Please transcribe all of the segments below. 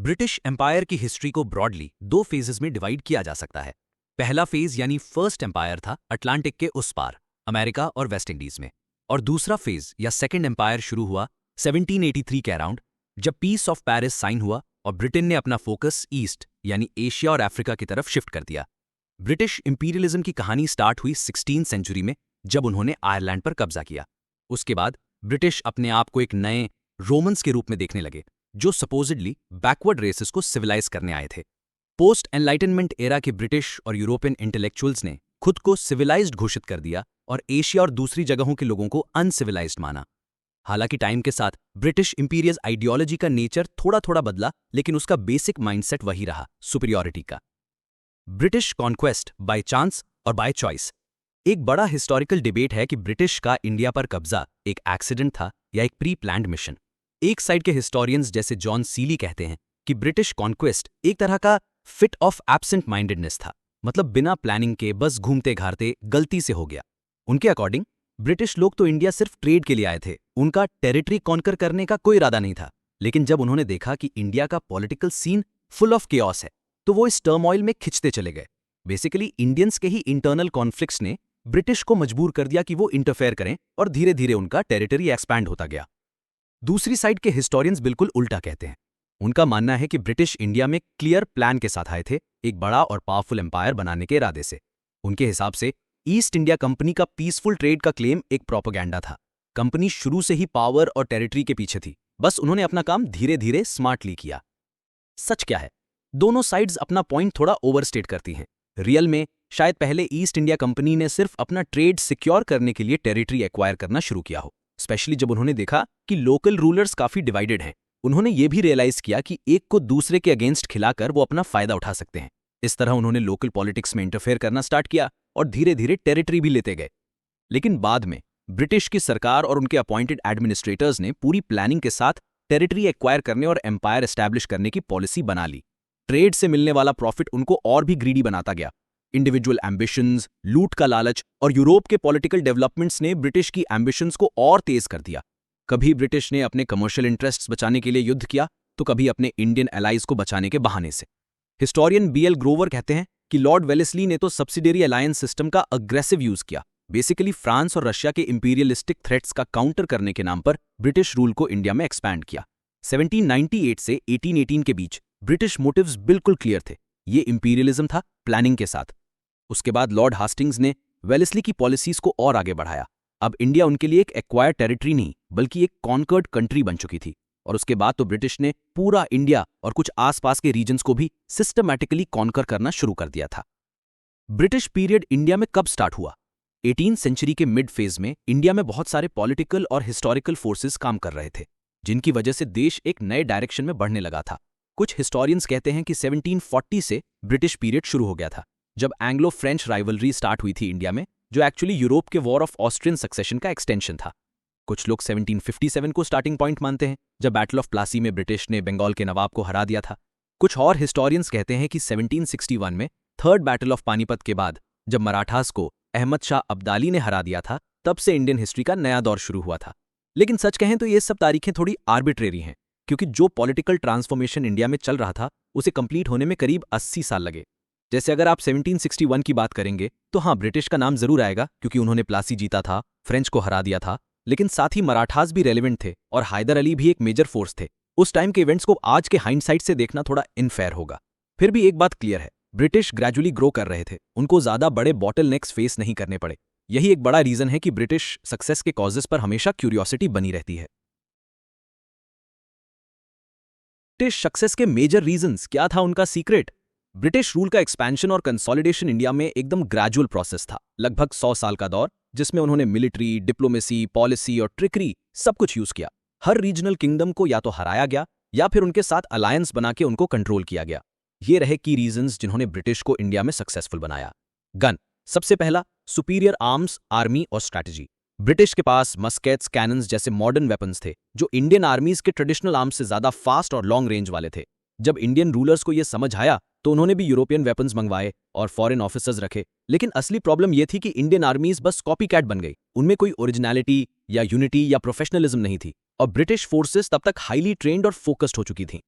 British empire की history को broadly दो फेजेस में डिवाइड किया जा सकता है। पहला फेज यानी फर्स्ट एम्पायर था अटलांटिक के उस पार, अमेरिका और वेस्ट इंडीज में। और दूसरा फेज या सेकेंड एम्पायर शुरू हुआ 1783 के अराउंड, जब पीस ऑफ पेरिस साइन हुआ और ब्रिटेन ने अपना फोकस ईस्ट यानी एशिया और अफ्रीका की तरफ शिफ्ट कर दिया। ब्रिटिश इंपीरियलिज्म की कहानी स्टार्ट हुई 16th सेंचुरी में, जब उन्होंने आयरलैंड पर कब्जा किया। उसके बाद ब्रिटिश अपने आप को एक नए रोमन्स के रूप में देखने लगे, जो सपोजिडली बैकवर्ड रेसेस को सिविलाइज करने आए थे। पोस्ट एनलाइटनमेंट एरा के ब्रिटिश और यूरोपियन इंटेलेक्चुअल्स ने खुद को सिविलाइज्ड घोषित कर दिया और एशिया और दूसरी जगहों के लोगों को अनसिविलाइज्ड माना। हालांकि टाइम के साथ ब्रिटिश इंपीरियल आइडियोलॉजी का नेचर थोड़ा थोड़ा बदला, लेकिन उसका बेसिक माइंडसेट वही रहा, सुपीरियॉरिटी का। ब्रिटिश कॉन्क्वेस्ट बाय चांस और बाय चॉइस। एक बड़ा हिस्टोरिकल डिबेट है कि ब्रिटिश का इंडिया पर कब्जा एक एक्सीडेंट था या एक प्री प्लान्ड मिशन। एक साइड के हिस्टोरियंस जैसे जॉन सीली कहते हैं कि ब्रिटिश कॉन्क्वेस्ट एक तरह का फिट ऑफ एब्सेंट माइंडेडनेस था, मतलब बिना प्लानिंग के बस घूमते घारते गलती से हो गया। उनके अकॉर्डिंग ब्रिटिश लोग तो इंडिया सिर्फ ट्रेड के लिए आए थे, उनका टेरिटरी कॉन्कर करने का कोई इरादा नहीं था। लेकिन जब उन्होंने देखा कि इंडिया का political scene full of chaos है, तो वो इस टर्मॉइल में खिंचते चले गए। बेसिकली इंडियंस के ही इंटरनल कॉन्फ्लिक्ट्स ने ब्रिटिश को मजबूर कर दिया कि वो इंटरफेयर करें, और धीरे धीरे उनका टेरिटरी एक्सपैंड होता गया। दूसरी साइड के हिस्टोरियंस बिल्कुल उल्टा कहते हैं। उनका मानना है कि ब्रिटिश इंडिया में क्लियर प्लान के साथ आए थे, एक बड़ा और पावरफुल एम्पायर बनाने के इरादे से। उनके हिसाब से ईस्ट इंडिया कंपनी का पीसफुल ट्रेड का क्लेम एक प्रोपेगेंडा था। कंपनी शुरू से ही पावर और टेरिटरी के पीछे थी, बस उन्होंने अपना काम धीरे धीरे स्मार्टली किया। सच क्या है? दोनों साइड्स अपना पॉइंट थोड़ा ओवरस्टेट करती हैं। रियल में शायद पहले ईस्ट इंडिया कंपनी ने सिर्फ अपना ट्रेड सिक्योर करने के लिए टेरिटरी एक्वायर करना शुरू किया हो, स्पेशली जब उन्होंने देखा कि लोकल रूलर्स काफी डिवाइडेड हैं। उन्होंने ये भी रियलाइज किया कि एक को दूसरे के अगेंस्ट खिलाकर वो अपना फायदा उठा सकते हैं। इस तरह उन्होंने लोकल पॉलिटिक्स में इंटरफेयर करना स्टार्ट किया और धीरे धीरे टेरिटरी भी लेते गए। लेकिन बाद में ब्रिटिश की सरकार और उनके अपॉइंटेड एडमिनिस्ट्रेटर्स ने पूरी प्लानिंग के साथ टेरिटरी एक्वायर करने और एम्पायर एस्टैब्लिश करने की पॉलिसी बना ली। ट्रेड से मिलने वाला प्रॉफिट उनको और भी ग्रीडी बनाता गया। इंडिविजुअल एम्बिशंस, लूट का लालच और यूरोप के पॉलिटिकल डेवलपमेंट्स ने ब्रिटिश की एम्बिशंस को और तेज कर दिया। कभी ब्रिटिश ने अपने कमर्शियल इंटरेस्ट्स बचाने के लिए युद्ध किया, तो कभी अपने इंडियन एलाइज को बचाने के बहाने से। हिस्टोरियन बीएल ग्रोवर कहते हैं कि लॉर्ड वेलेस्ली ने तो सब्सिडियरी अलायंस सिस्टम का अग्रेसिव यूज किया, बेसिकली फ्रांस और रशिया के इंपीरियलिस्टिक थ्रेट्स का काउंटर करने के नाम पर ब्रिटिश रूल को इंडिया में एक्सपैंड किया। 1798 से 1818 के बीच ब्रिटिश मोटिव्स बिल्कुल क्लियर थे, ये इंपीरियलिज्म था प्लानिंग के साथ। उसके बाद लॉर्ड हास्टिंग्स ने वेलेस्ली की पॉलिसीज को और आगे बढ़ाया। अब इंडिया उनके लिए एक एक्वायर्ड टेरिटरी नहीं, बल्कि एक कॉन्कर्ड कंट्री बन चुकी थी। और उसके बाद तो ब्रिटिश ने पूरा इंडिया और कुछ आसपास के रीजन्स को भी सिस्टमैटिकली कॉन्कर करना शुरू कर दिया था। ब्रिटिश पीरियड इंडिया में कब स्टार्ट हुआ? 18th सेंचुरी के मिड फेज में इंडिया में बहुत सारे पॉलिटिकल और हिस्टोरिकल फोर्सेस काम कर रहे थे, जिनकी वजह से देश एक नए डायरेक्शन में बढ़ने लगा था। कुछ हिस्टोरियंस कहते हैं कि 1740 से ब्रिटिश पीरियड शुरू हो गया था, जब एंग्लो फ्रेंच राइवलरी स्टार्ट हुई थी इंडिया में, जो एक्चुअली यूरोप के वॉर ऑफ ऑस्ट्रियन सक्सेशन का एक्सटेंशन था। कुछ लोग 1757 को स्टार्टिंग पॉइंट मानते हैं, जब बैटल ऑफ प्लासी में ब्रिटिश ने बंगाल के नवाब को हरा दिया था। कुछ और हिस्टोरियंस कहते हैं कि 1761 में थर्ड बैटल ऑफ पानीपत के बाद, जब मराठास को अहमद शाह अब्दाली ने हरा दिया था, तब से इंडियन हिस्ट्री का नया दौर शुरू हुआ था। लेकिन सच कहें तो ये सब तारीखें थोड़ी आर्बिट्रेरी हैं, क्योंकि जो पॉलिटिकल ट्रांसफॉर्मेशन इंडिया में चल रहा था, उसे कंप्लीट होने में करीब 80 साल लगे। जैसे अगर आप 1761 की बात करेंगे, तो हाँ, ब्रिटिश का नाम जरूर आएगा, क्योंकि उन्होंने प्लासी जीता था, फ्रेंच को हरा दिया था। लेकिन साथ ही मराठास भी रेलेवेंट थे और हैदर अली भी एक मेजर फोर्स थे। उस टाइम के इवेंट्स को आज के हाइंडसाइट से देखना थोड़ा इनफेयर होगा। फिर भी एक बात क्लियर है, ब्रिटिश ग्रेजुअली ग्रो कर रहे थे, उनको ज्यादा बड़े बॉटलनेक्स फेस नहीं करने पड़े। यही एक बड़ा रीजन है कि ब्रिटिश सक्सेस के कॉजेस पर हमेशा क्यूरियोसिटी बनी रहती है। ब्रिटिश सक्सेस के मेजर रीजंस क्या था, उनका सीक्रेट? ब्रिटिश रूल का एक्सपेंशन और कंसोलिडेशन इंडिया में एकदम ग्रेजुअल प्रोसेस था, लगभग 100 साल का दौर, जिसमें उन्होंने मिलिट्री, डिप्लोमेसी, पॉलिसी और ट्रिकरी सब कुछ यूज किया। हर रीजनल किंगडम को या तो हराया गया या फिर उनके साथ अलायंस बना के उनको कंट्रोल किया गया। ये रहे की रीजंस जिन्होंने ब्रिटिश को इंडिया में सक्सेसफुल बनाया। गन, सबसे पहला, सुपीरियर आर्म्स, आर्मी और स्ट्रैटेजी। ब्रिटिश के पास मस्केट्स, कैनन्स जैसे मॉडर्न वेपन्स थे, जो इंडियन आर्मीज के ट्रेडिशनल आर्म्स से ज्यादा फास्ट और लॉन्ग रेंज वाले थे। जब इंडियन रूलर्स को यह समझ आया, तो उन्होंने भी यूरोपियन वेपन्स मंगवाए और फॉरेन ऑफिसर्स रखे। लेकिन असली प्रॉब्लम यह थी कि इंडियन आर्मीज बस कॉपी कैट बन गई, उनमें कोई ओरिजिनलिटी या यूनिटी या प्रोफेशनलिज्म नहीं थी, और ब्रिटिश फोर्सेस तब तक हाईली ट्रेन्ड और फोकस्ड हो चुकी थीं।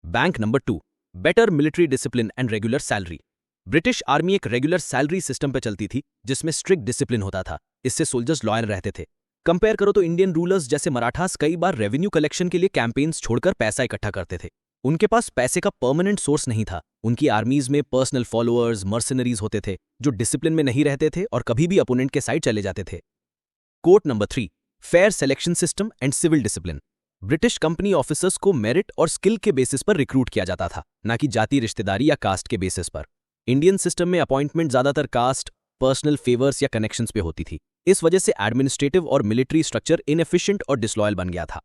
Bank number 2, better military discipline and regular salary. British army एक रेगुलर सैलरी सिस्टम पर चलती थी जिसमें स्ट्रिक्ट डिसिप्लिन होता था। इससे सोल्जर्स लॉयल रहते थे। कंपेयर करो तो इंडियन रूलर्स जैसे मराठास कई बार रेवेन्यू कलेक्शन के लिए कैंपेन्स छोड़कर पैसा इकट्ठा करते थे। उनके पास पैसे का परमानेंट सोर्स नहीं था। उनकी आर्मीज में पर्सनल फॉलोअर्स, मर्सनरीज होते थे जो डिसिप्लिन में नहीं रहते थे और कभी भी अपोनेंट के साइड चले जाते थे। Quote number 3, fair selection system and civil discipline. British company officers को मेरिट और स्किल के बेसिस पर रिक्रूट किया जाता था, ना कि जाति, रिश्तेदारी या कास्ट के बेसिस पर। इंडियन सिस्टम में अपॉइंटमेंट ज्यादातर कास्ट, पर्सनल फेवर्स या कनेक्शंस पे होती थी। इस वजह से एडमिनिस्ट्रेटिव और मिलिट्री स्ट्रक्चर इनएफिशिएंट और डिसलॉयल बन गया था।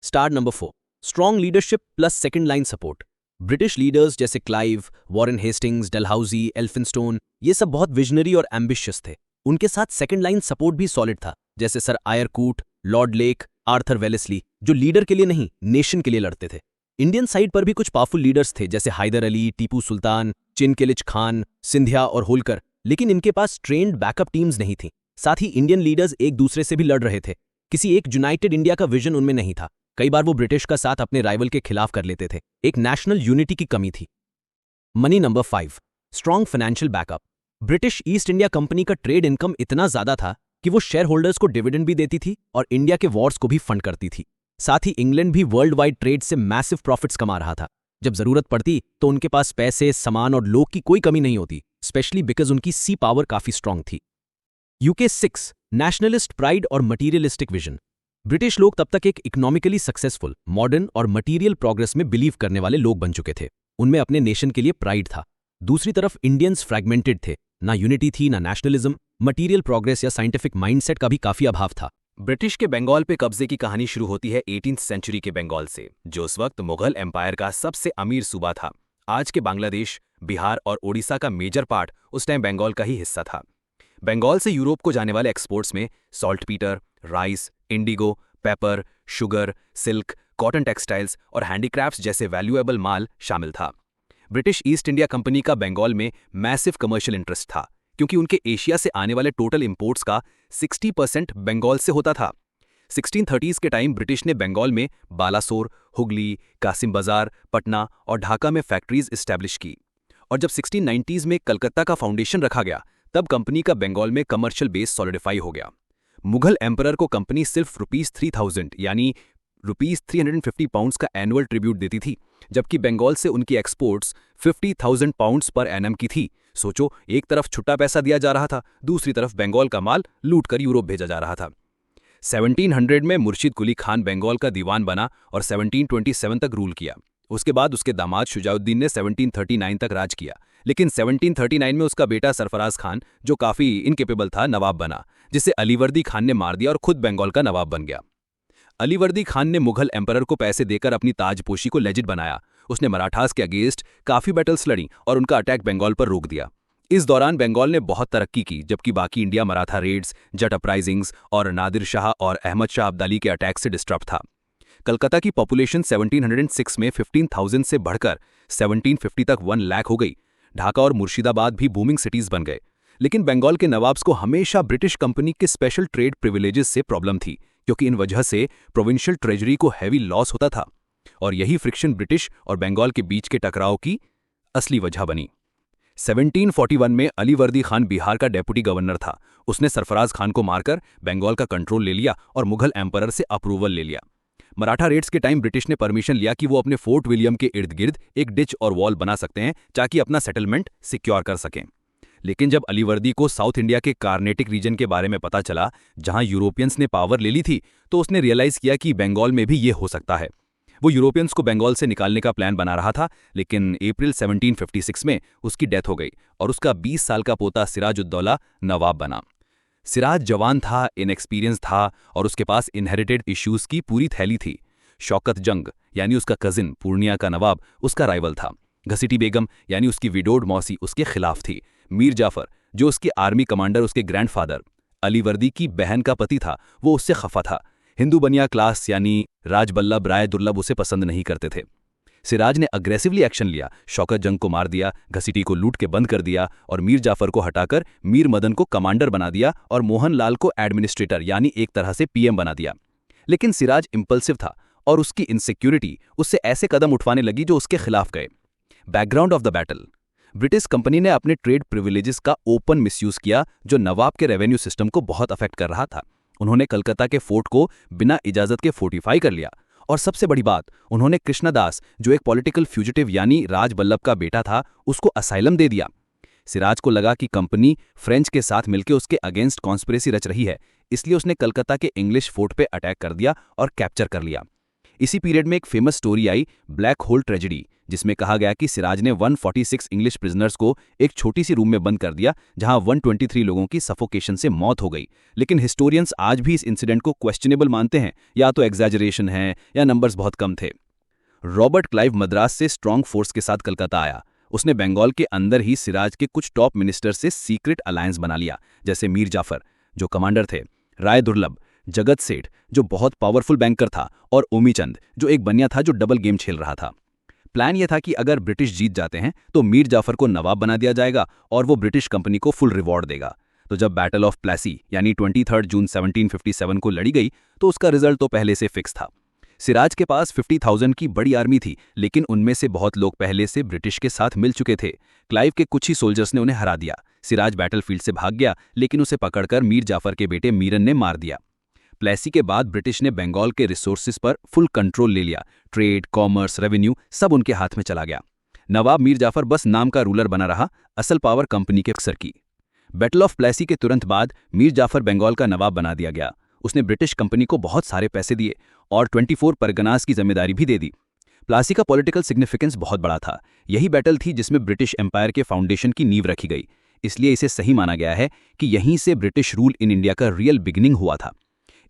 Star number 4, strong leadership plus second line support. British leaders जैसे Clive, Warren Hastings, Dalhousie, Elphinstone, ये सब बहुत विजनरी और एम्बिशियस थे। उनके साथ सेकंड लाइन सपोर्ट भी सॉलिड था, जैसे sir Eyre Coote, Lord Lake, Arthur Wellesley, जो लीडर के लिए नहीं, नेशन के लिए लड़ते थे। इंडियन साइड पर भी कुछ पावरफुल लीडर्स थे जैसे हैदर अली, टीपू सुल्तान, चिनकिलिच खान, सिंधिया और होलकर, लेकिन इनके पास ट्रेन्ड बैकअप टीम्स नहीं थी। साथ ही इंडियन लीडर्स एक दूसरे से भी लड़ रहे थे। किसी एक यूनाइटेड इंडिया का विजन उनमें नहीं था। कई बार वो ब्रिटिश का साथ अपने राइवल के खिलाफ कर लेते थे। एक नेशनल यूनिटी की कमी थी। Money number 5, strong financial backup. British East India company का ट्रेड इनकम इतना ज्यादा था कि वो शेयर होल्डर्स को डिविडेंड भी देती थी और इंडिया के वॉर्स को भी फंड करती थी। साथ ही इंग्लैंड भी वर्ल्ड वाइड ट्रेड से मैसिव प्रॉफिट्स कमा रहा था। जब जरूरत पड़ती तो उनके पास पैसे, सामान और लोग की कोई कमी नहीं होती, स्पेशली बिकॉज उनकी सी पावर काफी स्ट्रांग थी। यूके 6, नेशनलिस्ट प्राइड और मटीरियलिस्टिक विजन। ब्रिटिश लोग तब तक एक इकोनॉमिकली सक्सेसफुल, मॉडर्न और मटीरियल प्रोग्रेस में बिलीव करने वाले लोग बन चुके थे। उनमें अपने नेशन के लिए प्राइड था। दूसरी तरफ इंडियंस फ्रैगमेंटेड थे, ना यूनिटी थी ना नेशनलिज्म, मटीरियल प्रोग्रेस या साइंटिफिक माइंडसेट का भी काफी अभाव था। ब्रिटिश के बंगाल पे कब्जे की कहानी शुरू होती है 18th सेंचुरी के बंगाल से, जो उस वक्त मुगल एम्पायर का सबसे अमीर सूबा था। आज के बांग्लादेश, बिहार और ओडिशा का मेजर पार्ट उस टाइम बंगाल का ही हिस्सा था। बंगाल से यूरोप को जाने वाले एक्सपोर्ट्स में saltpetre, rice, Indigo, paper, sugar, silk, cotton textiles और हैंडीक्राफ्ट्स जैसे वैल्यूएबल माल शामिल था। ब्रिटिश ईस्ट इंडिया कंपनी का बंगाल में मैसिव कमर्शियल इंटरेस्ट था, क्योंकि उनके एशिया से आने वाले टोटल इंपोर्ट्स का 60% बंगाल से होता था। 1630s के टाइम ब्रिटिश ने बंगाल में बालासोर, हुगली, कासिम बाजार, पटना और ढाका में फैक्ट्रीज इस्टेब्लिश की। और जब 1690s में कलकत्ता का फाउंडेशन रखा गया, तब कंपनी का बंगाल में कमर्शियल बेस सॉलिडिफाई हो गया। मुगल एम्परर को कंपनी सिर्फ ₹3000 यानी ₹350 का एनुअल ट्रिब्यूट देती थी, जबकि बंगाल से उनकी एक्सपोर्ट्स 50,000 पाउंड्स पर एनम की थी। सोचो, एक तरफ छुट्टा पैसा दिया जा रहा था, दूसरी तरफ बंगाल का माल लूट कर यूरोप भेजा जा रहा था। 1700 में मुर्शिद कुली खान बंगाल का दीवान बना और 1727 तक रूल किया। उसके बाद उसके दामाद शुजाउद्दीन ने 1739 तक राज किया, लेकिन 1739 में उसका बेटा सरफराज खान, जो काफी इनकेपेबल था, नवाब बना, जिसे अलीवर्दी खान ने मार दिया और खुद बंगाल का नवाब बन गया। अलीवर्दी खान ने मुगल एम्परर को पैसे देकर अपनी ताजपोशी को लेजिट बनाया। उसने मराठास के अगेंस्ट काफी बैटल्स लड़ी और उनका अटैक बंगाल पर रोक दिया। इस दौरान बंगाल ने बहुत तरक्की की, जबकि बाकी इंडिया मराठा रेड्स, जट अपराइजिंग्स और नादिर शाह और अहमद शाह अब्दाली के अटैक से डिस्टर्ब था। कलकत्ता की पॉपुलेशन 1706 में 15,000 से बढ़कर 1750 तक 1 लाख हो गई। ढाका और मुर्शिदाबाद भी बूमिंग सिटीज बन गए। लेकिन बंगाल के नवाब्स को हमेशा ब्रिटिश कंपनी के स्पेशल ट्रेड प्रिविलेजेस से प्रॉब्लम थी, क्योंकि इन वजह से प्रोविंशियल ट्रेजरी को हैवी लॉस होता था, और यही फ्रिक्शन ब्रिटिश और बंगाल के बीच के टकराव की असली वजह बनी। 1741 में अलीवर्दी खान बिहार का डेप्यूटी गवर्नर था। उसने सरफराज खान को मारकर बंगाल का कंट्रोल ले लिया और मुगल एम्परर से अप्रूवल ले लिया। मराठा रेड्स के टाइम ब्रिटिश ने परमिशन लिया कि वो अपने फोर्ट विलियम के इर्द गिर्द एक डिच और वॉल बना सकते हैं, ताकि अपना सेटलमेंट सिक्योर कर सकें। लेकिन जब अलीवर्दी को साउथ इंडिया के कार्नेटिक रीजन के बारे में पता चला, जहां यूरोपियंस ने पावर ले ली थी, तो उसने रियलाइज किया कि बंगाल में भी ये हो सकता है। वो यूरोपियंस को बंगाल से निकालने का प्लान बना रहा था, लेकिन अप्रैल 1756 में उसकी डेथ हो गई और उसका 20 साल का पोता सिराजुद्दौला नवाब बना। सिराज जवान था, इनएक्सपीरियंस था और उसके पास इनहेरिटेड इश्यूज की पूरी थैली थी। शौकत जंग यानी उसका कजिन पूर्णिया का नवाब उसका राइवल था। घसीटी बेगम यानी उसकी विडोड मौसी उसके खिलाफ थी। मीर जाफर, जो उसके आर्मी कमांडर उसके ग्रैंडफादर अलीवर्दी की बहन का पति था, वो उससे खफा था। हिंदू बनिया क्लास यानी राजबल्लभ राय दुर्लभ उसे पसंद नहीं करते थे। सिराज ने अग्रेसिवली एक्शन लिया, शौकत जंग को मार दिया, घसीटी को लूट के बंद कर दिया और मीर जाफर को हटाकर मीर मदन को कमांडर बना दिया और मोहन लाल को एडमिनिस्ट्रेटर यानी एक तरह से पीएम बना दिया। लेकिन सिराज इंपल्सिव था और उसकी इनसिक्योरिटी उससे ऐसे कदम उठवाने लगी जो उसके खिलाफ गए। Background of the battle. British company ने अपने ट्रेड प्रिविलेजेस का ओपन मिसयूज किया जो नवाब के रेवेन्यू सिस्टम को बहुत अफेक्ट कर रहा था। उन्होंने कलकत्ता के फोर्ट को बिना इजाजत के फोर्टिफाई कर लिया और सबसे बड़ी बात, उन्होंने कृष्णदास जो एक पॉलिटिकल फ्यूजिटिव यानी राज बल्लभ का बेटा था उसको असाइलम दे दिया। सिराज को लगा कि कंपनी फ्रेंच के साथ मिलकर उसके अगेंस्ट कॉन्स्पिरेसी रच रही है, इसलिए उसने कलकत्ता के इंग्लिश फोर्ट पे अटैक कर दिया और कैप्चर कर लिया। इसी पीरियड में एक famous story I, black hole tragedy, जिसमें कहा गया कि सिराज ने 146 इंग्लिश प्रिजनर्स को एक छोटी सी रूम में बंद कर दिया जहां 123 लोगों की सफोकेशन से मौत हो गई। लेकिन हिस्टोरियंस आज भी इस इंसिडेंट को क्वेश्चनेबल मानते हैं, या तो एग्जैजरेशन है या नंबर्स बहुत कम थे। रॉबर्ट क्लाइव मद्रास से स्ट्रॉन्ग फोर्स के साथ कलकत्ता आया। उसने बंगाल के अंदर ही सिराज के कुछ टॉप मिनिस्टर से सीक्रेट अलायंस बना लिया, जैसे मीर जाफर जो कमांडर थे, राय दुर्लभ, जगत सेठ जो बहुत पावरफुल बैंकर था, और ओमीचंद जो एक बनिया था जो डबल गेम खेल रहा था। प्लान यह था कि अगर ब्रिटिश जीत जाते हैं तो मीर जाफर को नवाब बना दिया जाएगा और वो ब्रिटिश कंपनी को फुल रिवॉर्ड देगा। तो जब बैटल ऑफ प्लेसी यानी 23 जून 1757 को लड़ी गई तो उसका रिजल्ट तो पहले से फिक्स था। सिराज के पास 50,000 की बड़ी आर्मी थी, लेकिन उनमें से बहुत लोग पहले से ब्रिटिश के साथ मिल चुके थे। क्लाइव के कुछ ही सोल्जर्स ने उन्हें हरा दिया। सिराज बैटलफील्ड से भाग गया, लेकिन उसे पकड़कर मीर जाफर के बेटे मीरन ने मार दिया। प्लेसी के बाद ब्रिटिश ने बंगाल के रिसोर्सेज पर फुल कंट्रोल ले लिया। ट्रेड, कॉमर्स, रेवेन्यू सब उनके हाथ में चला गया। नवाब मीर जाफर बस नाम का रूलर बना रहा, असल पावर कंपनी के सर की। बैटल ऑफ प्लेसी के तुरंत बाद मीर जाफर बंगाल का नवाब बना दिया गया। उसने ब्रिटिश कंपनी को बहुत सारे पैसे दिए और 24 परगनास की जिम्मेदारी भी दे दी। प्लासी का पॉलिटिकल सिग्निफिकेंस बहुत बड़ा था। यही बैटल थी जिसमें ब्रिटिश एम्पायर के फाउंडेशन की नींव रखी गई, इसलिए इसे सही माना गया है कि यहीं से ब्रिटिश रूल इन इंडिया का रियल बिगिनिंग हुआ था।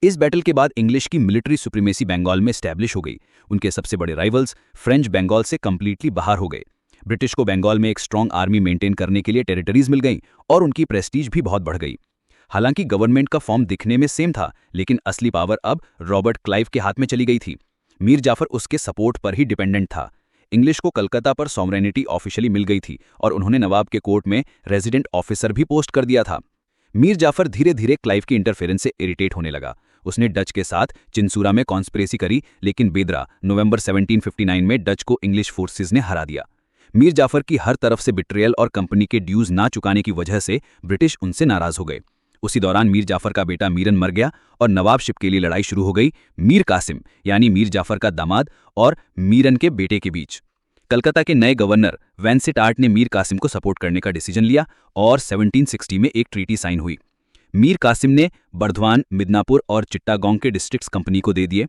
इस बैटल के बाद इंग्लिश की मिलिट्री सुप्रीमेसी बंगाल में स्टैब्लिश हो गई। उनके सबसे बड़े राइवल्स फ्रेंच बंगाल से कंप्लीटली बाहर हो गए। ब्रिटिश को बंगाल में एक स्ट्रॉन्ग आर्मी मेंटेन करने के लिए टेरिटरीज मिल गईं और उनकी प्रेस्टीज भी बहुत बढ़ गई। हालांकि गवर्नमेंट का फॉर्म दिखने में सेम था, लेकिन असली पावर अब रॉबर्ट क्लाइव के हाथ में चली गई थी। मीर जाफर उसके सपोर्ट पर ही डिपेंडेंट था। इंग्लिश को कलकत्ता पर सॉवरेनिटी ऑफिशियली मिल गई थी और उन्होंने नवाब के कोर्ट में रेजिडेंट ऑफिसर भी पोस्ट कर दिया था। मीर जाफर धीरे धीरे क्लाइव की इंटरफेरेंस से इरिटेट होने लगा। उसने डच के साथ चिंसूरा में कॉन्स्पिरेसी करी, लेकिन बेदरा नवंबर 1759 में डच को इंग्लिश फोर्सेस ने हरा दिया। मीर जाफर की हर तरफ से बिट्रेयल और कंपनी के ड्यूज ना चुकाने की वजह से ब्रिटिश उनसे नाराज हो गए। उसी दौरान मीर जाफर का बेटा मीरन मर गया और नवाबशिप के लिए लड़ाई शुरू हो गई मीर कासिम यानी मीर जाफर का दामाद और मीरन के बेटे के बीच। कलकत्ता के नए गवर्नर वेंसिट आर्ट ने मीर कासिम को सपोर्ट करने का डिसीजन लिया और 1760 में एक ट्रीटी साइन हुई। मीर कासिम ने बर्धवान, मिदनापुर और चिट्टागोंग के डिस्ट्रिक्ट्स कंपनी को दे दिए।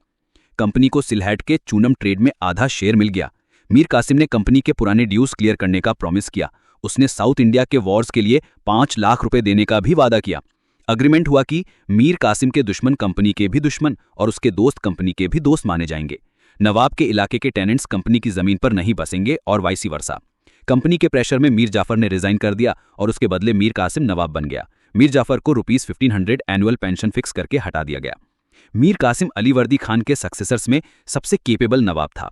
कंपनी को सिलहट के चूनम ट्रेड में आधा शेयर मिल गया। मीर कासिम ने कंपनी के पुराने ड्यूज क्लियर करने का प्रॉमिस किया। उसने साउथ इंडिया के वॉर्स के लिए 5 लाख रुपए देने का भी वादा किया। अग्रीमेंट हुआ कि मीर कासिम के दुश्मन कंपनी के भी दुश्मन और उसके दोस्त कंपनी के भी दोस्त माने जाएंगे। नवाब के इलाके के टेनेंट्स कंपनी की जमीन पर नहीं बसेंगे और वाइसी वर्सा। कंपनी के प्रेशर में मीर जाफर ने रिजाइन कर दिया और उसके बदले मीर कासिम नवाब बन गया। मीर जाफर को ₹1500 एनुअल पेंशन फिक्स करके हटा दिया गया। मीर कासिम अलीवर्दी खान के सक्सेसर्स में सबसे केपेबल नवाब था।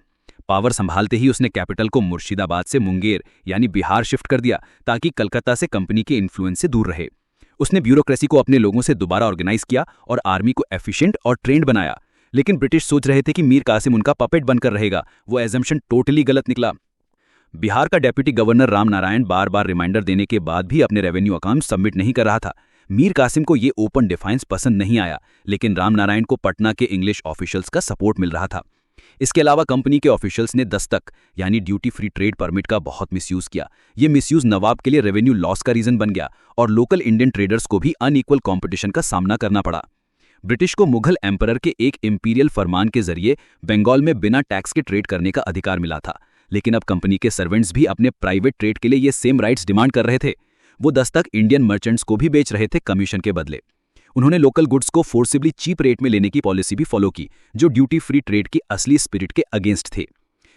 पावर संभालते ही उसने कैपिटल को मुर्शिदाबाद से मुंगेर यानी बिहार शिफ्ट कर दिया ताकि कलकत्ता से कंपनी के इन्फ्लुएंस से दूर रहे। उसने ब्यूरोक्रेसी को अपने लोगों से दोबारा ऑर्गेनाइज किया और आर्मी को एफिशिएंट और ट्रेंड बनाया। लेकिन ब्रिटिश सोच रहे थे कि मीर कासिम उनका पपेट बनकर रहेगा। वो एजम्पशन टोटली गलत निकला। बिहार का डेप्यूटी गवर्नर राम नारायण बार बार रिमाइंडर देने के बाद भी अपने रेवेन्यू अकाउंट सबमिट नहीं कर रहा था। मीर कासिम को ये ओपन डिफाइंस पसंद नहीं आया, लेकिन राम नारायण को पटना के इंग्लिश ऑफिशियल्स का सपोर्ट मिल रहा था। इसके अलावा कंपनी के ऑफिशियल्स ने दस्तक यानी ड्यूटी फ्री ट्रेड परमिट का बहुत मिसयूज किया। ये मिसयूज नवाब के लिए रेवेन्यू लॉस का रीजन बन गया और लोकल इंडियन ट्रेडर्स को भी अनइक्वल कंपटीशन का सामना करना पड़ा। ब्रिटिश को मुगल एम्परर के एक इंपीरियल फरमान के जरिए बंगाल में बिना टैक्स के ट्रेड करने का अधिकार मिला था, लेकिन अब कंपनी के सर्वेंट्स भी अपने प्राइवेट ट्रेड के लिए ये सेम राइट्स डिमांड कर रहे थे। वो दस्तक इंडियन मर्चेंट्स को भी बेच रहे थे कमीशन के बदले। उन्होंने लोकल गुड्स को फोर्सिबली चीप रेट में लेने की पॉलिसी भी फॉलो की, जो ड्यूटी फ्री ट्रेड की असली स्पिरिट के अगेंस्ट थे।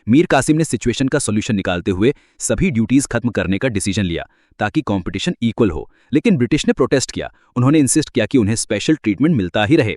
मीर कासिम ने सिचुएशन का सॉल्यूशन निकालते हुए सभी ड्यूटीज खत्म करने का डिसीजन लिया ताकि कंपटीशन इक्वल हो, लेकिन ब्रिटिश ने प्रोटेस्ट किया। उन्होंने इंसिस्ट किया कि उन्हें स्पेशल ट्रीटमेंट मिलता ही रहे।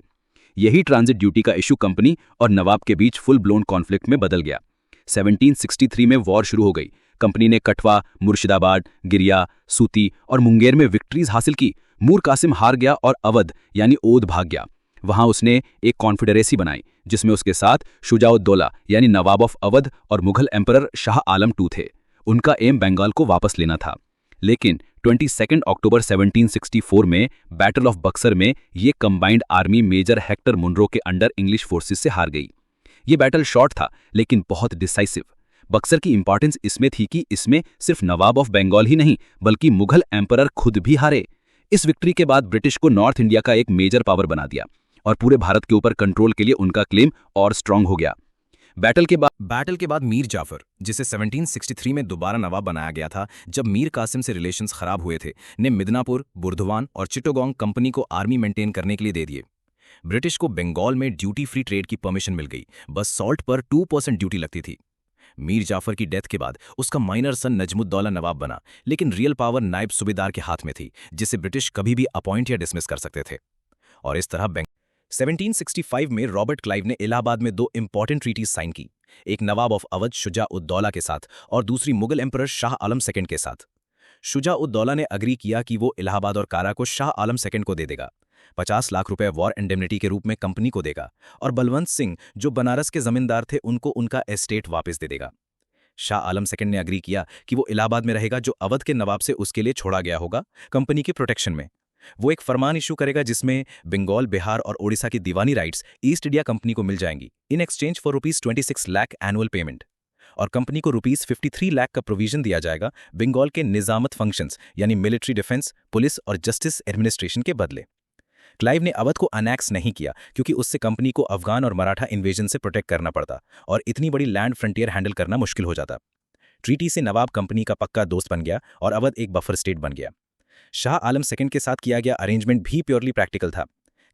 यही ट्रांजिट ड्यूटी का इशू कंपनी और नवाब के बीच फुल ब्लोन कॉन्फ्लिक्ट में बदल गया। 1763 में वॉर शुरू हो गई। कंपनी ने कठवा, मुर्शिदाबाद, गिरिया, सूती और मुंगेर में विक्ट्रीज हासिल की। मीर कासिम हार गया और अवध यानी ओध भाग गया। वहां उसने एक कॉन्फेडरेसी बनाई जिसमें उसके साथ शुजाउद्दौला यानी नवाब ऑफ अवध और मुगल एम्परर शाह आलम II थे। उनका एम बंगाल को वापस लेना था, लेकिन 22 अक्टूबर 1764 में बैटल ऑफ बक्सर में ये combined army Major Hector Munro के अंडर इंग्लिश फोर्सेस से हार गई। ये बैटल शॉर्ट था लेकिन बहुत डिसाइसिव। बक्सर की इंपॉर्टेंस इसमें थी कि इसमें सिर्फ नवाब ऑफ बंगाल ही नहीं बल्कि मुगल एम्परर खुद भी हारे। इस विक्ट्री के बाद ब्रिटिश को नॉर्थ इंडिया का एक मेजर पावर बना दिया और पूरे भारत के ऊपर कंट्रोल के लिए उनका क्लेम और स्ट्रांग हो गया। बैटल के बाद मीर जाफर, जिसे 1763 में दोबारा नवाब बनाया गया था जब मीर कासिम से रिलेशंस खराब हुए थे, ने मिदनापुर, बुर्दवान और चिट्टोगोंग कंपनी को आर्मी मेंटेन करने के लिए दे दिए। ब्रिटिश को बंगाल में ड्यूटी फ्री ट्रेड की परमिशन मिल गई, बस सॉल्ट पर 2% ड्यूटी लगती थी। मीर जाफर की डेथ के बाद उसका माइनर सन नजमुद्दौला नवाब बना, लेकिन रियल पावर नायब सूबेदार के हाथ में थी, जिसे ब्रिटिश कभी भी अपॉइंट या डिसमिस कर सकते थे। और इस तरह 1765 में रॉबर्ट क्लाइव ने इलाहाबाद में 2 इंपॉर्टेंट ट्रीटीज साइन की, एक नवाब ऑफ अवध शुजा-उद-दौला के साथ और दूसरी मुगल एम्परर शाह आलम II के साथ। शुजा-उद-दौला ने अग्री किया कि वो इलाहाबाद और कारा को शाह आलम II को दे देगा, 50 लाख रुपए वॉर इंडेमनिटी के रूप में कंपनी को देगा और बलवंत सिंह, जो बनारस के जमींदार थे, उनको उनका एस्टेट वापस दे देगा। शाह आलम II ने अग्री किया कि वो इलाहाबाद में रहेगा, जो अवध के नवाब से उसके लिए छोड़ा गया होगा कंपनी के प्रोटेक्शन में। वो एक फरमान इशू करेगा जिसमें बंगाल, बिहार और ओडिशा की दीवानी राइट्स ईस्ट इंडिया कंपनी को मिल जाएंगी in exchange for ₹26 lakh annual payment, और कंपनी को ₹53 लाख का प्रोविजन दिया जाएगा बंगाल के निजामत फंक्शंस यानी मिलिट्री डिफेंस, पुलिस और जस्टिस एडमिनिस्ट्रेशन के बदले। क्लाइव ने अवध को अनेक्स नहीं किया क्योंकि उससे कंपनी को अफगान और मराठा इन्वेजन से प्रोटेक्ट करना पड़ता और इतनी बड़ी लैंड फ्रंटियर हैंडल करना मुश्किल हो जाता। ट्रीटी से नवाब कंपनी का पक्का दोस्त बन गया और अवध एक बफर स्टेट बन गया। शाह आलम II के साथ किया गया अरेंजमेंट भी प्योरली प्रैक्टिकल था।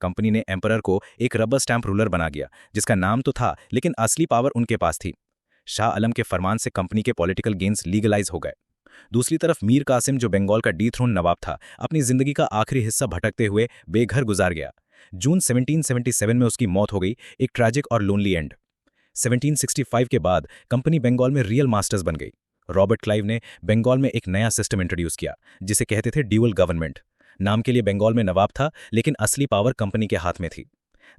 कंपनी ने एम्परर को एक रबर स्टैंप रूलर बना गया, जिसका नाम तो था लेकिन असली पावर उनके पास थी। शाह आलम के फरमान से कंपनी के पॉलिटिकल गेन्स लीगलाइज हो गए। दूसरी तरफ मीर कासिम, जो बंगाल का डीथ्रोन नवाब था, अपनी जिंदगी का आखिरी हिस्सा भटकते हुए बेघर गुजार गया। जून 1777 में उसकी मौत हो गई, एक ट्रैजिक और लोनली एंड। 1765 के बाद कंपनी बंगाल में रियल मास्टर्स बन गई। रॉबर्ट क्लाइव ने बंगाल में एक नया सिस्टम इंट्रोड्यूस किया जिसे कहते थे ड्यूअल गवर्नमेंट। नाम के लिए बंगाल में नवाब था लेकिन असली पावर कंपनी के हाथ में थी।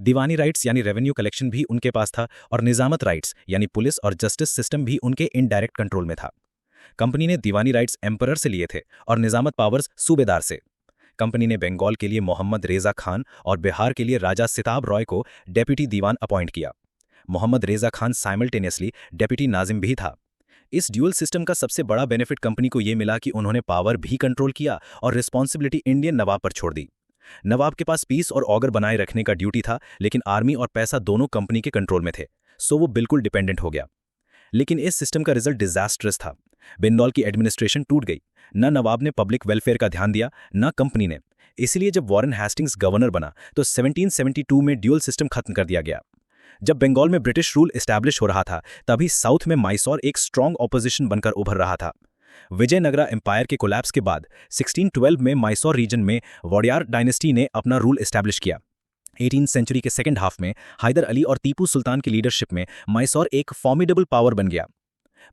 दीवानी राइट्स यानी रेवेन्यू कलेक्शन भी उनके पास था और निजामत राइट्स यानी पुलिस और जस्टिस सिस्टम भी उनके इनडायरेक्ट कंट्रोल में था। कंपनी ने दीवानी राइट्स एम्परर से लिए थे और निजामत पावर्स सूबेदार से। कंपनी ने बंगाल के लिए मोहम्मद रेजा खान और बिहार के लिए राजा सिताब रॉय को डेप्यूटी दीवान अपॉइंट किया। मोहम्मद रेजा खान साइमल्टेनियसली डेप्यूटी नाजिम भी था। इस ड्यूअल सिस्टम का सबसे बड़ा बेनिफिट कंपनी को यह मिला कि उन्होंने पावर भी कंट्रोल किया और रिस्पॉन्सिबिलिटी इंडियन नवाब पर छोड़ दी। नवाब के पास पीस और ऑर्डर बनाए रखने का ड्यूटी था, लेकिन आर्मी और पैसा दोनों कंपनी के कंट्रोल में थे, सो वो बिल्कुल डिपेंडेंट हो गया। लेकिन इस सिस्टम का रिजल्ट डिजास्ट्रस था। बंगाल की एडमिनिस्ट्रेशन टूट गई। न नवाब ने पब्लिक वेलफेयर का ध्यान दिया, न कंपनी ने। इसलिए जब वॉरेन हेस्टिंग्स गवर्नर बना तो 1772 में ड्यूअल सिस्टम खत्म कर दिया गया। जब बंगाल में ब्रिटिश रूल एस्टैब्लिश हो रहा था, तभी साउथ में मैसूर एक स्ट्रॉन्ग ऑपोजिशन बनकर उभर रहा था। विजयनगरा एम्पायर के कोलैप्स के बाद 1612 में मैसूर रीजन में वोडेयार डायनेस्टी ने अपना रूल एस्टैब्लिश किया। 18th सेंचुरी के सेकेंड हाफ में हैदर अली और टीपू सुल्तान की लीडरशिप में मैसूर एक फॉर्मिडेबल पावर बन गया।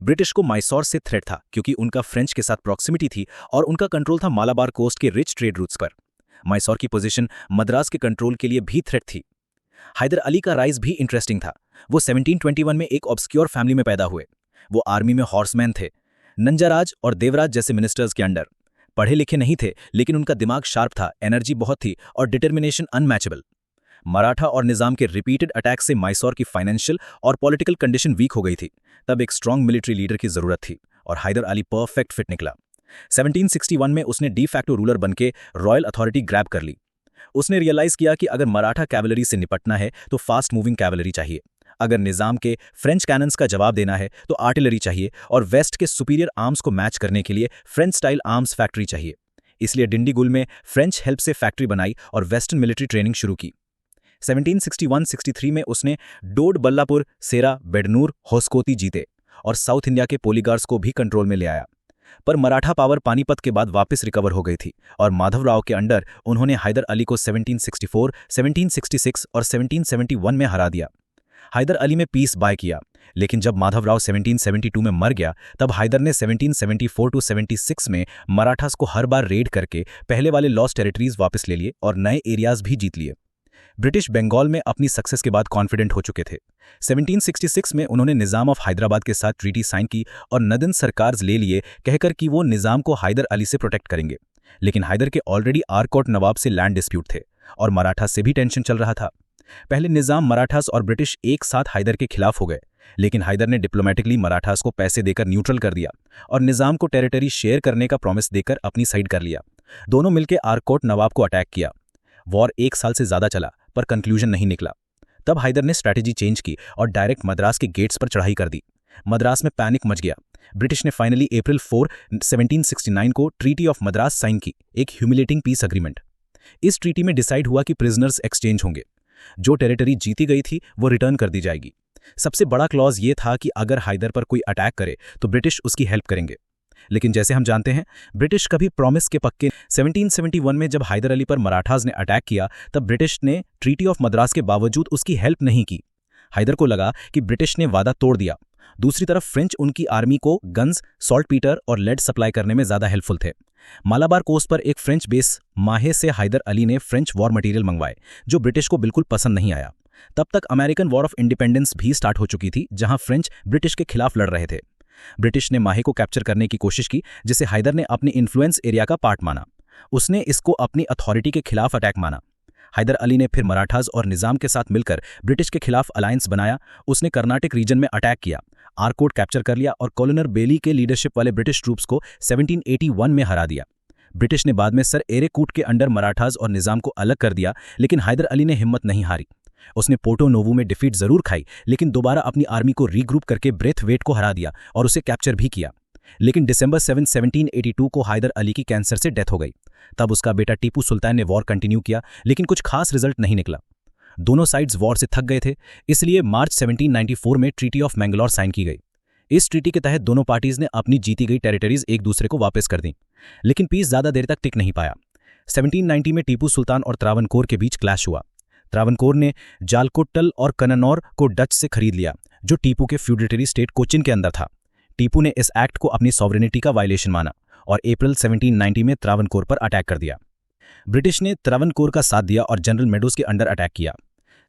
ब्रिटिश को मैसूर से थ्रेट था क्योंकि उनका फ्रेंच के साथ प्रॉक्सिमिटी थी और उनका कंट्रोल था मालाबार कोस्ट के रिच ट्रेड रूट्स पर। मैसूर की पोजीशन मद्रास के कंट्रोल के लिए भी थ्रेट थी। हैदर अली का राइज भी इंटरेस्टिंग था। वो 1721 में एक ऑब्सक्योर फैमिली में पैदा हुए। वो आर्मी में हॉर्समैन थे, नंजाराज और देवराज जैसे मिनिस्टर्स के अंडर। पढ़े लिखे नहीं थे लेकिन उनका दिमाग शार्प था, एनर्जी बहुत थी और डिटर्मिनेशन अनमैचेबल। मराठा और निजाम के रिपीटेड अटैक से मैसूर की फाइनेंशियल और पॉलिटिकल कंडीशन वीक हो गई थी। तब एक स्ट्रांग मिलिट्री लीडर की जरूरत थी और हैदर अली परफेक्ट फिट निकला। 1761 में उसने डी फैक्टो रूलर बनके रॉयल अथॉरिटी ग्रैब कर ली। उसने रियलाइज किया कि अगर मराठा कैवलरी से निपटना है तो फास्ट मूविंग कैवलरी चाहिए, अगर निजाम के फ्रेंच कैनन्स का जवाब देना है तो आर्टिलरी चाहिए, और वेस्ट के सुपीरियर आर्म्स को मैच करने के लिए फ्रेंच स्टाइल आर्म्स फैक्ट्री चाहिए। इसलिए डिंडीगुल में फ्रेंच हेल्प से फैक्ट्री बनाई और वेस्टर्न मिलिट्री ट्रेनिंग शुरू की। 1761-63 में उसने डोड, बल्लापुर, सेरा, बेडनूर, होस्कोती जीते और साउथ इंडिया के पोलीगार्स को भी कंट्रोल में ले आया। पर मराठा पावर पानीपत के बाद वापस रिकवर हो गई थी और माधवराव के अंडर उन्होंने हैदर अली को 1764, 1766 और 1771 में हरा दिया। हैदर अली में पीस बाय किया, लेकिन जब माधवराव 1772 में मर गया तब हैदर ने 1774-76 में मराठास को हर बार रेड करके पहले वाले लॉस्ट टेरिटरीज वापस ले लिए और नए एरियाज भी जीत लिए। ब्रिटिश बंगाल में अपनी सक्सेस के बाद कॉन्फिडेंट हो चुके थे। 1766 में उन्होंने निज़ाम ऑफ हैदराबाद के साथ ट्रीटी साइन की और नदन सरकार्स ले लिए, कहकर कि वो निज़ाम को हैदर अली से प्रोटेक्ट करेंगे। लेकिन हैदर के ऑलरेडी आरकोट नवाब से लैंड डिस्प्यूट थे और मराठा से भी टेंशन चल रहा था। पहले निज़ाम, मराठास और ब्रिटिश एक साथ हैदर के खिलाफ हो गए, लेकिन हैदर ने डिप्लोमेटिकली मराठास को पैसे देकर न्यूट्रल कर दिया और निज़ाम को टेरिटरी शेयर करने का प्रॉमिस देकर अपनी साइड कर लिया। दोनों मिलकर आरकोट नवाब को अटैक किया। वॉर 1 साल से ज़्यादा चला पर कंक्लूजन नहीं निकला। तब हैदर ने स्ट्रैटेजी चेंज की और डायरेक्ट मद्रास के गेट्स पर चढ़ाई कर दी। मद्रास में पैनिक मच गया। ब्रिटिश ने फाइनली अप्रैल 4, 1769 को ट्रीटी ऑफ मद्रास साइन की, एक ह्यूमिलेटिंग पीस अग्रीमेंट। इस ट्रीटी में डिसाइड हुआ कि प्रिजनर्स एक्सचेंज होंगे। जो टेरिटरी जीती गई थी वो रिटर्न कर दी जाएगी। सबसे बड़ा क्लॉज ये था कि अगर हैदर पर कोई अटैक करे तो ब्रिटिश उसकी हेल्प करेंगे। लेकिन जैसे हम जानते हैं, ब्रिटिश कभी प्रॉमिस के पक्के। 1771 में जब हैदर अली पर मराठास ने अटैक किया तब ब्रिटिश ने ट्रीटी ऑफ मद्रास के बावजूद उसकी हेल्प नहीं की। हैदर को लगा कि ब्रिटिश ने वादा तोड़ दिया। दूसरी तरफ फ्रेंच उनकी आर्मी को गन्स, सॉल्टपीटर और लेड सप्लाई करने में ज़्यादा हेल्पफुल थे। मालाबार कोस्ट पर एक फ्रेंच बेस माहे से हैदर अली ने फ्रेंच वॉर मटेरियल मंगवाए, जो ब्रिटिश को बिल्कुल पसंद नहीं आया। तब तक अमेरिकन वॉर ऑफ इंडिपेंडेंस भी स्टार्ट हो चुकी थी, जहां फ्रेंच ब्रिटिश के खिलाफ लड़ रहे थे। ब्रिटिश ने माहे को कैप्चर करने की कोशिश की, जिसे हैदर ने अपने इन्फ्लुएंस एरिया का पार्ट माना। उसने इसको अपनी अथॉरिटी के खिलाफ अटैक माना। हैदर अली ने फिर मराठास और निज़ाम के साथ मिलकर ब्रिटिश के खिलाफ अलायंस बनाया। उसने कर्नाटक रीजन में अटैक किया, आरकोट कैप्चर कर लिया और कॉलोनर बेली के लीडरशिप वाले ब्रिटिश ट्रूप्स को 1781 में हरा दिया। ब्रिटिश ने बाद में सर एरेकूट के अंडर मराठास और निज़ाम को अलग कर दिया, लेकिन हैदर अली ने हिम्मत नहीं हारी। उसने पोर्टो नोवो में डिफीट जरूर खाई, लेकिन दोबारा अपनी आर्मी को रीग्रुप करके ब्रेथवेट को हरा दिया और उसे कैप्चर भी किया। लेकिन दिसंबर 7, 1782 को हैदर अली की कैंसर से डेथ हो गई। तब उसका बेटा टीपू सुल्तान ने वॉर कंटिन्यू किया, लेकिन कुछ खास रिजल्ट नहीं निकला। दोनों साइड्स वॉर से थक गए थे, इसलिए मार्च 1794 में ट्रीटी ऑफ मैंगलोर साइन की गई। इस ट्रीटी के तहत दोनों पार्टीज ने अपनी जीती गई टेरिटरीज एक दूसरे को वापस कर दी, लेकिन पीस ज़्यादा देर तक टिक नहीं पाया। 1790 में टीपू सुल्तान और त्रावणकोर के बीच क्लैश हुआ। त्रावणकोर ने जालकोट्टल और कन्नौर को डच से खरीद लिया, जो टीपू के फ्यूडेटरी स्टेट कोचिन के अंदर था। टीपू ने इस एक्ट को अपनी सॉवरेनिटी का वायलेशन माना और अप्रैल 1790 में त्रावणकोर पर अटैक कर दिया। ब्रिटिश ने त्रावणकोर का साथ दिया और जनरल मेडोज के अंडर अटैक किया।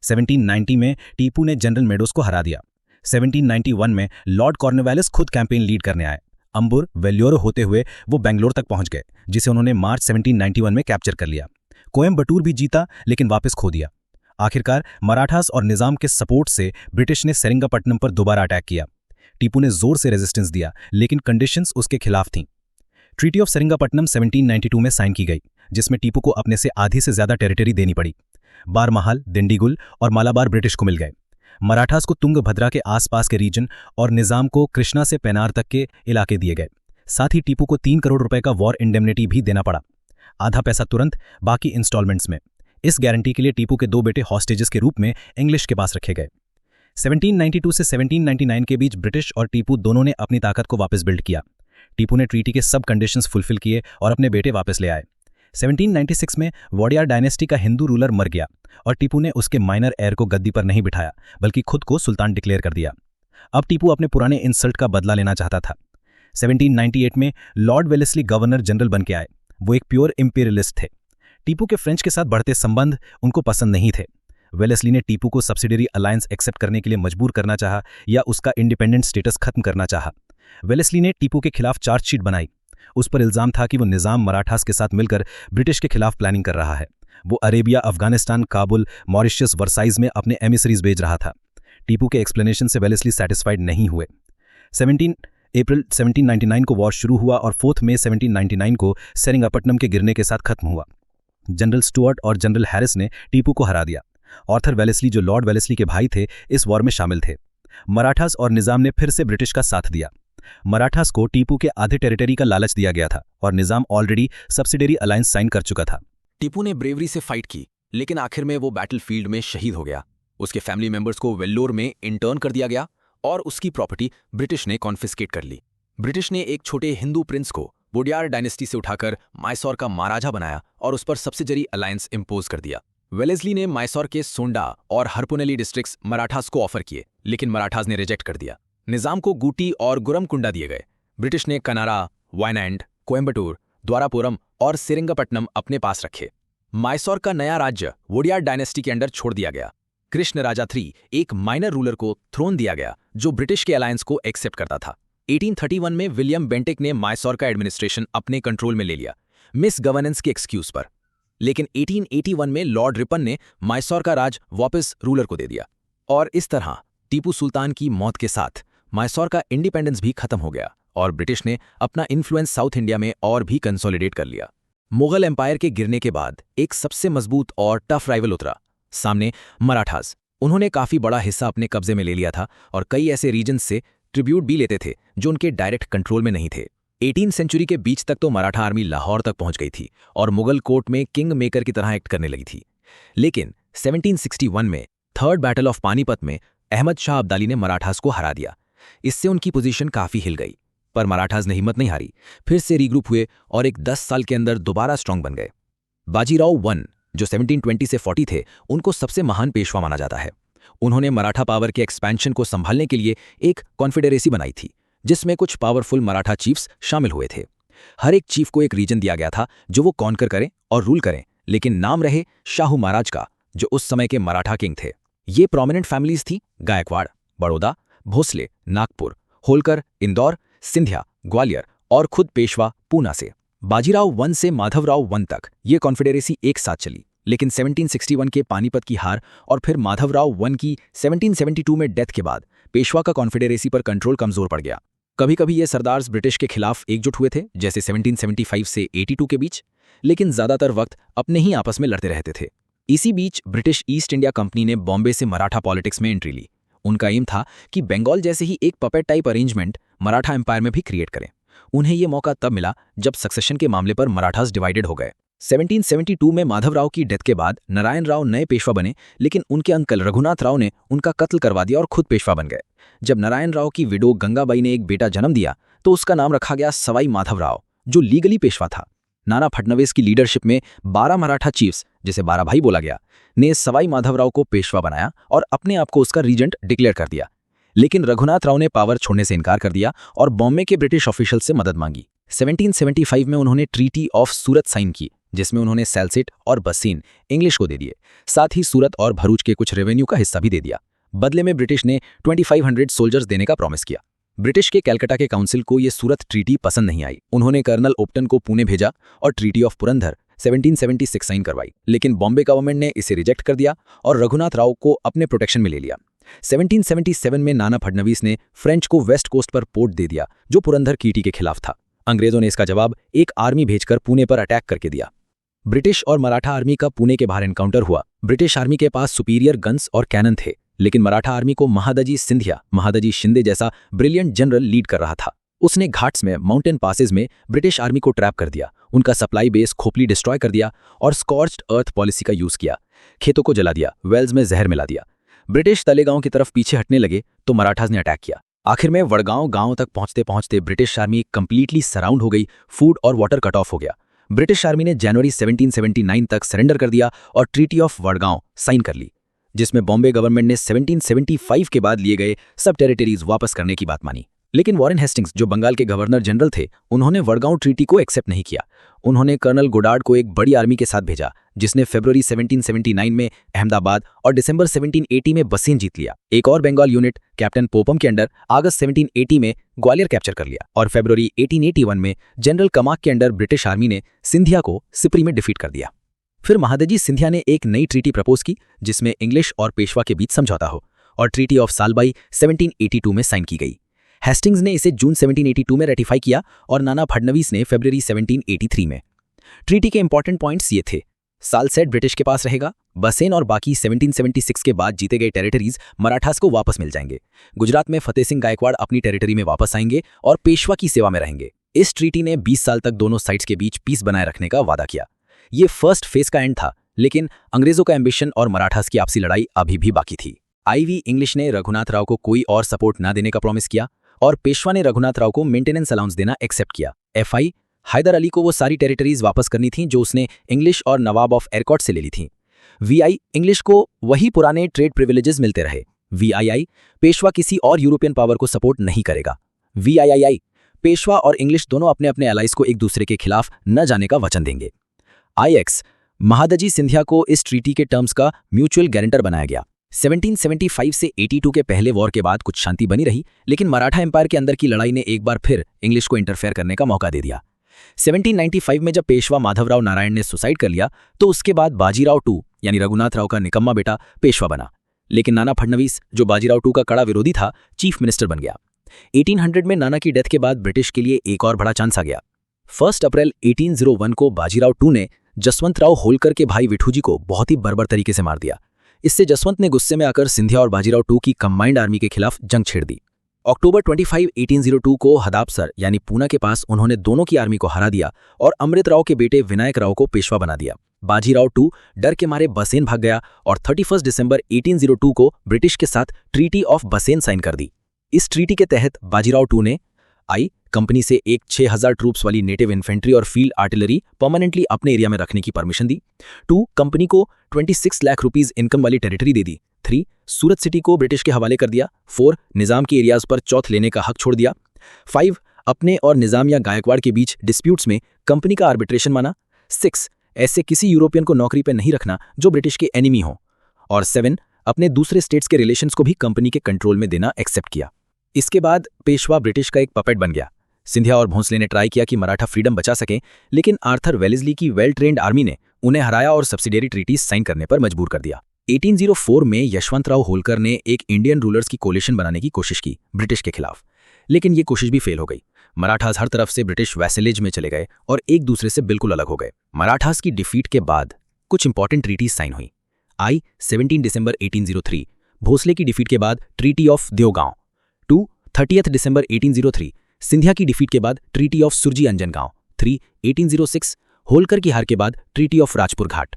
1790 में टीपू ने जनरल मेडोज को हरा दिया। 1791 में लॉर्ड कॉर्नवालिस खुद कैंपेन लीड करने आए। अंबुर, वेल्योरो होते हुए वो बेंगलोर तक पहुंच गए, जिसे उन्होंने मार्च 1791 में कैप्चर कर लिया। कोयम्बटूर भी जीता, लेकिन वापस खो दिया। आखिरकार मराठास और निज़ाम के सपोर्ट से ब्रिटिश ने सेरिंगापट्टनम पर दोबारा अटैक किया। टीपू ने जोर से रेजिस्टेंस दिया, लेकिन कंडीशंस उसके खिलाफ थीं। ट्रीटी ऑफ सेरिंगापट्टनम 1792 में साइन की गई, जिसमें टीपू को अपने से आधी से ज़्यादा टेरिटरी देनी पड़ी। बारमहाल, दिंडीगुल और मालाबार ब्रिटिश को मिल गए। मराठास को तुंगभद्रा के आसपास के रीजन और निज़ाम को कृष्णा से पेनार तक के इलाके दिए गए। साथ ही टीपू को 3 करोड़ रुपए का वॉर इंडेमनिटी भी देना पड़ा, आधा पैसा तुरंत, बाकी इंस्टॉलमेंट्स में। इस गारंटी के लिए टीपू के 2 बेटे हॉस्टेजेस के रूप में इंग्लिश के पास रखे गए। 1792 से 1799 के बीच ब्रिटिश और टीपू दोनों ने अपनी ताकत को वापस बिल्ड किया। टीपू ने ट्रीटी के सब कंडीशंस फुलफिल किए और अपने बेटे वापस ले आए। 1796 में वोडियार डायनेस्टी का हिंदू रूलर मर गया और टीपू ने उसके माइनर एयर को गद्दी पर नहीं बिठाया, बल्कि खुद को सुल्तान डिक्लेयर कर दिया। अब टीपू अपने पुराने इंसल्ट का बदला लेना चाहता था। 1798 में लॉर्ड वेलेस्ली गवर्नर जनरल बन के आए। वो एक प्योर इंपीरियलिस्ट थे। टीपू के फ्रेंच के साथ बढ़ते संबंध उनको पसंद नहीं थे। वेलेस्ली ने टीपू को सब्सिडरी अलायंस एक्सेप्ट करने के लिए मजबूर करना चाहा या उसका इंडिपेंडेंट स्टेटस खत्म करना चाहा। वेलेस्ली ने टीपू के खिलाफ चार्जशीट बनाई। उस पर इल्जाम था कि वो निज़ाम मराठास के साथ मिलकर ब्रिटिश के खिलाफ प्लानिंग कर रहा है। वो अरेबिया, अफगानिस्तान, काबुल, मॉरिशस, वर्साइज में अपने एमिसरीज भेज रहा था। टीपू के एक्सप्लेनेशन से वेलेस्ली सेटिस्फाइड नहीं हुए। 17 अप्रैल 1799 को वॉर शुरू हुआ और 4 मई 1799 को सेरिंगापट्टनम के गिरने के साथ खत्म हुआ। जनरल स्टुअर्ट और जनरल हैरिस ने टीपू को हरा दिया। आर्थर वेलेस्ली, जो लॉर्ड वेलेस्ली के भाई थे, इस वॉर में शामिल थे। मराठास और निज़ाम ने फिर से ब्रिटिश का साथ दिया। मराठास को टीपू के आधे टेरिटरी का लालच दिया गया था और निज़ाम ऑलरेडी सब्सिडरी अलायंस साइन कर चुका था। टीपू ने ब्रेवरी से फाइट की, लेकिन आखिर में वो बैटलफील्ड में शहीद हो गया। उसके फैमिली मेंबर्स को वेल्लोर में इंटर्न कर दिया गया और उसकी प्रॉपर्टी ब्रिटिश ने कॉन्फिस्केट कर ली। ब्रिटिश ने एक छोटे हिंदू प्रिंस को वोडियार डायनेस्टी से उठाकर माइसोर का महाराजा बनाया और उस पर सब्सिडरी अलायंस इंपोज कर दिया। वेलेस्ली ने माइसोर के सोंडा और हरपुनेली डिस्ट्रिक्ट्स मराठास को ऑफर किए, लेकिन मराठास ने रिजेक्ट कर दिया। निज़ाम को गूटी और गुरमकुंडा दिए गए। ब्रिटिश ने कनारा, वायनाड, कोयम्बटूर, द्वारापुरम और सेरिंगापट्टनम अपने पास रखे। मायसोर का नया राज्य वोडियार डायनेस्टी के अंडर छोड़ दिया गया। कृष्ण राजा III एक माइनर रूलर को थ्रोन दिया गया जो ब्रिटिश के अलायंस को एक्सेप्ट करता था। 1831 में विलियम बेंटिक ने मायसोर का एडमिनिस्ट्रेशन अपने कंट्रोल में ले लिया, मिस गवर्नेंस के एक्सक्यूज पर। लेकिन 1881 में लॉर्ड रिपन ने मायसोर का राज वापस रूलर को दे दिया और इस तरह टीपू सुल्तान की मौत के साथ मायसोर का इंडिपेंडेंस भी खत्म हो गया और ब्रिटिश ने अपना इन्फ्लुएंस साउथ इंडिया में और भी कंसोलिडेट कर लिया। मुगल एम्पायर के गिरने के बाद एक सबसे मजबूत और टफ राइवल उतरा सामने, मराठास। उन्होंने काफी बड़ा हिस्सा अपने कब्जे में ले लिया था और कई ऐसे रीजन्स से ट्रिब्यूट भी लेते थे जो उनके डायरेक्ट कंट्रोल में नहीं थे। 18वीं सेंचुरी के बीच तक तो मराठा आर्मी लाहौर तक पहुंच गई थी और मुगल कोर्ट में किंग मेकर की तरह एक्ट करने लगी थी। लेकिन 1761 में थर्ड बैटल ऑफ पानीपत में अहमद शाह अब्दाली ने मराठास को हरा दिया। इससे उनकी पोजीशन काफी हिल गई, पर मराठास ने हिम्मत नहीं हारी, फिर से रीग्रुप हुए और एक 10 साल के अंदर दोबारा स्ट्रांग बन गए। बाजीराव I जो 1720 से 40 थे, उनको सबसे महान पेशवा माना जाता है। उन्होंने मराठा पावर के एक्सपेंशन को संभालने के लिए एक कॉन्फेडरेसी बनाई थी जिसमें कुछ पावरफुल मराठा चीफ्स शामिल हुए थे। हर एक चीफ को एक रीजन दिया गया था जो वो कॉन्कर करें और रूल करें, लेकिन नाम रहे शाहू महाराज का, जो उस समय के मराठा किंग थे। ये प्रोमिनेंट फैमिलीज थी गायकवाड़, बड़ौदा, भोसले, नागपुर, होलकर, इंदौर, सिंधिया, ग्वालियर और खुद पेशवा पूना से। बाजीराव I से माधवराव I तक ये कॉन्फेडरेसी एक साथ चली, लेकिन 1761 के पानीपत की हार और फिर माधवराव I की 1772 में डेथ के बाद पेशवा का कॉन्फेडरेसी पर कंट्रोल कमजोर पड़ गया। कभी कभी ये सरदार्स ब्रिटिश के खिलाफ एकजुट हुए थे, जैसे 1775 से 82 के बीच, लेकिन ज्यादातर वक्त अपने ही आपस में लड़ते रहते थे। इसी बीच ब्रिटिश ईस्ट इंडिया कंपनी ने बॉम्बे से मराठा पॉलिटिक्स में एंट्री ली। उनका एम था कि बंगाल जैसे ही एक puppet type arrangement Maratha empire में भी क्रिएट करें। उन्हें ये मौका तब मिला जब सक्सेशन के मामले पर मराठास डिवाइडेड हो गए। 1772 में माधवराव की डेथ के बाद नारायण राव नए पेशवा बने, लेकिन उनके अंकल रघुनाथ राव ने उनका कत्ल करवा दिया और खुद पेशवा बन गए। जब नारायण राव की विडो गंगाबाई ने एक बेटा जन्म दिया तो उसका नाम रखा गया सवाई माधवराव, जो लीगली पेशवा था। नाना फडणवीस की लीडरशिप में 12 मराठा चीफ्स, जिसे 12 भाई बोला गया, ने सवाई माधवराव को पेशवा बनाया और अपने आप को उसका रीजेंट डिक्लेयर कर दिया। लेकिन रघुनाथ राव ने पावर छोड़ने से इनकार कर दिया और बॉम्बे के ब्रिटिश ऑफिशियल से मदद मांगी। 1775 में उन्होंने ट्रीटी ऑफ सूरत साइन की, जिसमें उन्होंने सैलसेट और बसीन इंग्लिश को दे दिए, साथ ही सूरत और भरूच के कुछ रेवेन्यू का हिस्सा भी दे दिया। बदले में ब्रिटिश ने 2500 सोल्जर्स देने का प्रॉमिस किया। ब्रिटिश के कैलकाटा के काउंसिल को यह सूरत ट्रीटी पसंद नहीं आई। उन्होंने कर्नल ओप्टन को पुणे भेजा और ट्रीटी ऑफ पुरंदर 1776 साइन करवाई, लेकिन बॉम्बे गवर्नमेंट ने इसे रिजेक्ट कर दिया और रघुनाथ राव को अपने प्रोटेक्शन में ले लिया। 1777 में नाना फडणवीस ने फ्रेंच को वेस्ट कोस्ट पर पोर्ट दे दिया, जो पुरंदर कीटी के खिलाफ था। अंग्रेजों ने इसका जवाब एक आर्मी भेजकर पुणे पर अटैक करके दिया। ब्रिटिश और मराठा आर्मी का पुणे के बाहर एनकाउंटर हुआ। ब्रिटिश आर्मी के पास सुपीरियर गन्स और कैनन थे, लेकिन मराठा आर्मी को महादजी सिंधिया, महादजी शिंदे जैसा ब्रिलियंट जनरल लीड कर रहा था। उसने घाट्स में, माउंटेन पासेज में ब्रिटिश आर्मी को ट्रैप कर दिया, उनका सप्लाई बेस खोपली डिस्ट्रॉय कर दिया और स्कॉर्च्ड अर्थ पॉलिसी का यूज किया। खेतों को जला दिया, वेल्स में जहर मिला दिया। ब्रिटिश तलेगांव की तरफ पीछे हटने लगे तो मराठास ने अटैक किया। आखिर में वड़गांव गांव तक पहुंचते पहुंचते ब्रिटिश आर्मी कंप्लीटली सराउंड हो गई, फूड और वाटर कट ऑफ हो गया। ब्रिटिश आर्मी ने जनवरी 1779 तक सरेंडर कर दिया और ट्रीटी ऑफ वड़गांव साइन कर ली, जिसमें बॉम्बे गवर्नमेंट ने 1775 के बाद लिए गए सब टेरिटरीज वापस करने की बात मानी। लेकिन वॉरेन हेस्टिंग्स, जो बंगाल के गवर्नर जनरल थे, उन्होंने वड़गांव ट्रीटी को एक्सेप्ट नहीं किया। उन्होंने कर्नल गोडार्ड को एक बड़ी आर्मी के साथ भेजा, जिसने फरवरी 1779 में अहमदाबाद और दिसंबर 1780 में बसीन जीत लिया। एक और बंगाल यूनिट कैप्टन पोपम के अंडर अगस्त 1780 में ग्वालियर कैप्चर कर लिया और फरवरी 1881 में जनरल कमाक के अंडर ब्रिटिश आर्मी ने सिंधिया को सिपरी में डिफीट कर दिया। फिर महादजी सिंधिया ने एक नई ट्रीटी प्रपोज की, जिसमें इंग्लिश और पेशवा के बीच समझौता हो, और ट्रीटी ऑफ सालबाई 1782 में साइन की गई। हेस्टिंग्स ने इसे जून 1782 में रेटिफाई किया और नाना फडणवीस ने फरवरी 1783 में। ट्रीटी के इंपॉर्टेंट पॉइंट्स ये थे: सालसेट ब्रिटिश के पास रहेगा, बसेन और बाकी 1776 के बाद जीते गए टेरिटरीज मराठास को वापस मिल जाएंगे, गुजरात में फतेह सिंह गायकवाड़ अपनी टेरिटरी में वापस आएंगे और पेशवा की सेवा में रहेंगे। इस ट्रीटी ने 20 साल तक दोनों साइड्स के बीच पीस बनाए रखने का वादा किया। ये फर्स्ट फेज का एंड था, लेकिन अंग्रेजों का एम्बिशन और मराठास की आपसी लड़ाई अभी भी बाकी थी। आईवी इंग्लिश ने रघुनाथ राव को कोई और सपोर्ट न देने का प्रॉमिस किया और पेशवा ने रघुनाथ राव को मेंटेनेंस अलाउंस देना एक्सेप्ट किया। एफआई हैदर अली को वो सारी टेरिटरीज वापस करनी थी जो उसने इंग्लिश और नवाब ऑफ एरकॉट से ले ली थी। वीआई इंग्लिश को वही पुराने ट्रेड प्रिविलेजेस मिलते रहे। वीआईआई पेशवा किसी और यूरोपियन पावर को सपोर्ट नहीं करेगा। वीआईआई पेशवा और इंग्लिश दोनों अपने अपने एलाइज को एक दूसरे के खिलाफ न जाने का वचन देंगे। आईएक्स महादजी सिंधिया को इस ट्रीटी के टर्म्स का म्यूचुअल गारंटर बनाया गया। 1775 से 82 के पहले वॉर के बाद कुछ शांति बनी रही, लेकिन मराठा एम्पायर के अंदर की लड़ाई ने एक बार फिर इंग्लिश को इंटरफेयर करने का मौका दे दिया। 1795 में जब पेशवा माधवराव नारायण ने सुसाइड कर लिया तो उसके बाद बाजीराव टू यानी रघुनाथ राव का निकम्मा बेटा पेशवा बना, लेकिन नाना फडणवीस जो बाजीराव टू का कड़ा विरोधी था चीफ मिनिस्टर बन गया। 1800 में नाना की डेथ के बाद ब्रिटिश के लिए एक और बड़ा चांस आ गया। 1 अप्रैल 1801 को बाजीराव टू ने जसवंतराव होलकर के भाई विठूजी को बहुत ही बर्बर तरीके से मार दिया। इससे जसवंत ने गुस्से में आकर सिंधिया और बाजीराव टू की कंबाइंड आर्मी के खिलाफ जंग छेड़ दी। अक्टूबर 25, 1802 को हदापसर यानी पूना के पास उन्होंने दोनों की आर्मी को हरा दिया और अमृतराव के बेटे विनायक राव को पेशवा बना दिया। बाजीराव टू डर के मारे बसेन भाग गया और 31 दिसंबर 1802 को ब्रिटिश के साथ ट्रीटी ऑफ बसेन साइन कर दी। इस ट्रीटी के तहत बाजीराव टू ने कंपनी से एक 6000 ट्रूप्स वाली नेटिव इन्फेंट्री और फील्ड आर्टिलरी परमानेंटली अपने एरिया में रखने की परमिशन दी। 2 कंपनी को 26 लाख रुपीस इनकम वाली टेरिटरी दे दी। 3 सूरत सिटी को ब्रिटिश के हवाले कर दिया। 4 निजाम के एरियाज पर चौथ लेने का हक छोड़ दिया। 5 अपने और निजाम या गायकवाड़ के बीच डिस्प्यूट्स में कंपनी का आर्बिट्रेशन माना। 6 ऐसे किसी यूरोपियन को नौकरी पर नहीं रखना जो ब्रिटिश के एनिमी हो। और 7 अपने दूसरे स्टेट्स के रिलेशंस को भी कंपनी के कंट्रोल में देना एक्सेप्ट किया। इसके बाद पेशवा ब्रिटिश का एक पपेट बन गया। सिंधिया और भोंसले ने ट्राई किया कि मराठा फ्रीडम बचा सकें, लेकिन आर्थर वेलेस्ली की वेल ट्रेंड आर्मी ने उन्हें हराया और सब्सिडियरी ट्रीटीज साइन करने पर मजबूर कर दिया। 1804 में यशवंतराव होलकर ने एक इंडियन रूलर्स की कोलिशन बनाने की कोशिश की ब्रिटिश के खिलाफ, लेकिन ये कोशिश भी फेल हो गई। मराठास हर तरफ से ब्रिटिश वैसेलेज में चले गए और एक दूसरे से बिल्कुल अलग हो गए। मराठास की डिफीट के बाद कुछ इंपॉर्टेंट ट्रीटीज साइन हुई। 17 दिसंबर 1803 भोसले की डिफीट के बाद ट्रीटी ऑफ देवगांव। 2 30 दिसंबर 1803 सिंधिया की डिफीट के बाद ट्रीटी ऑफ सुरजी अंजनगांव। 3 1806 होलकर की हार के बाद treaty of Rajpur Ghat.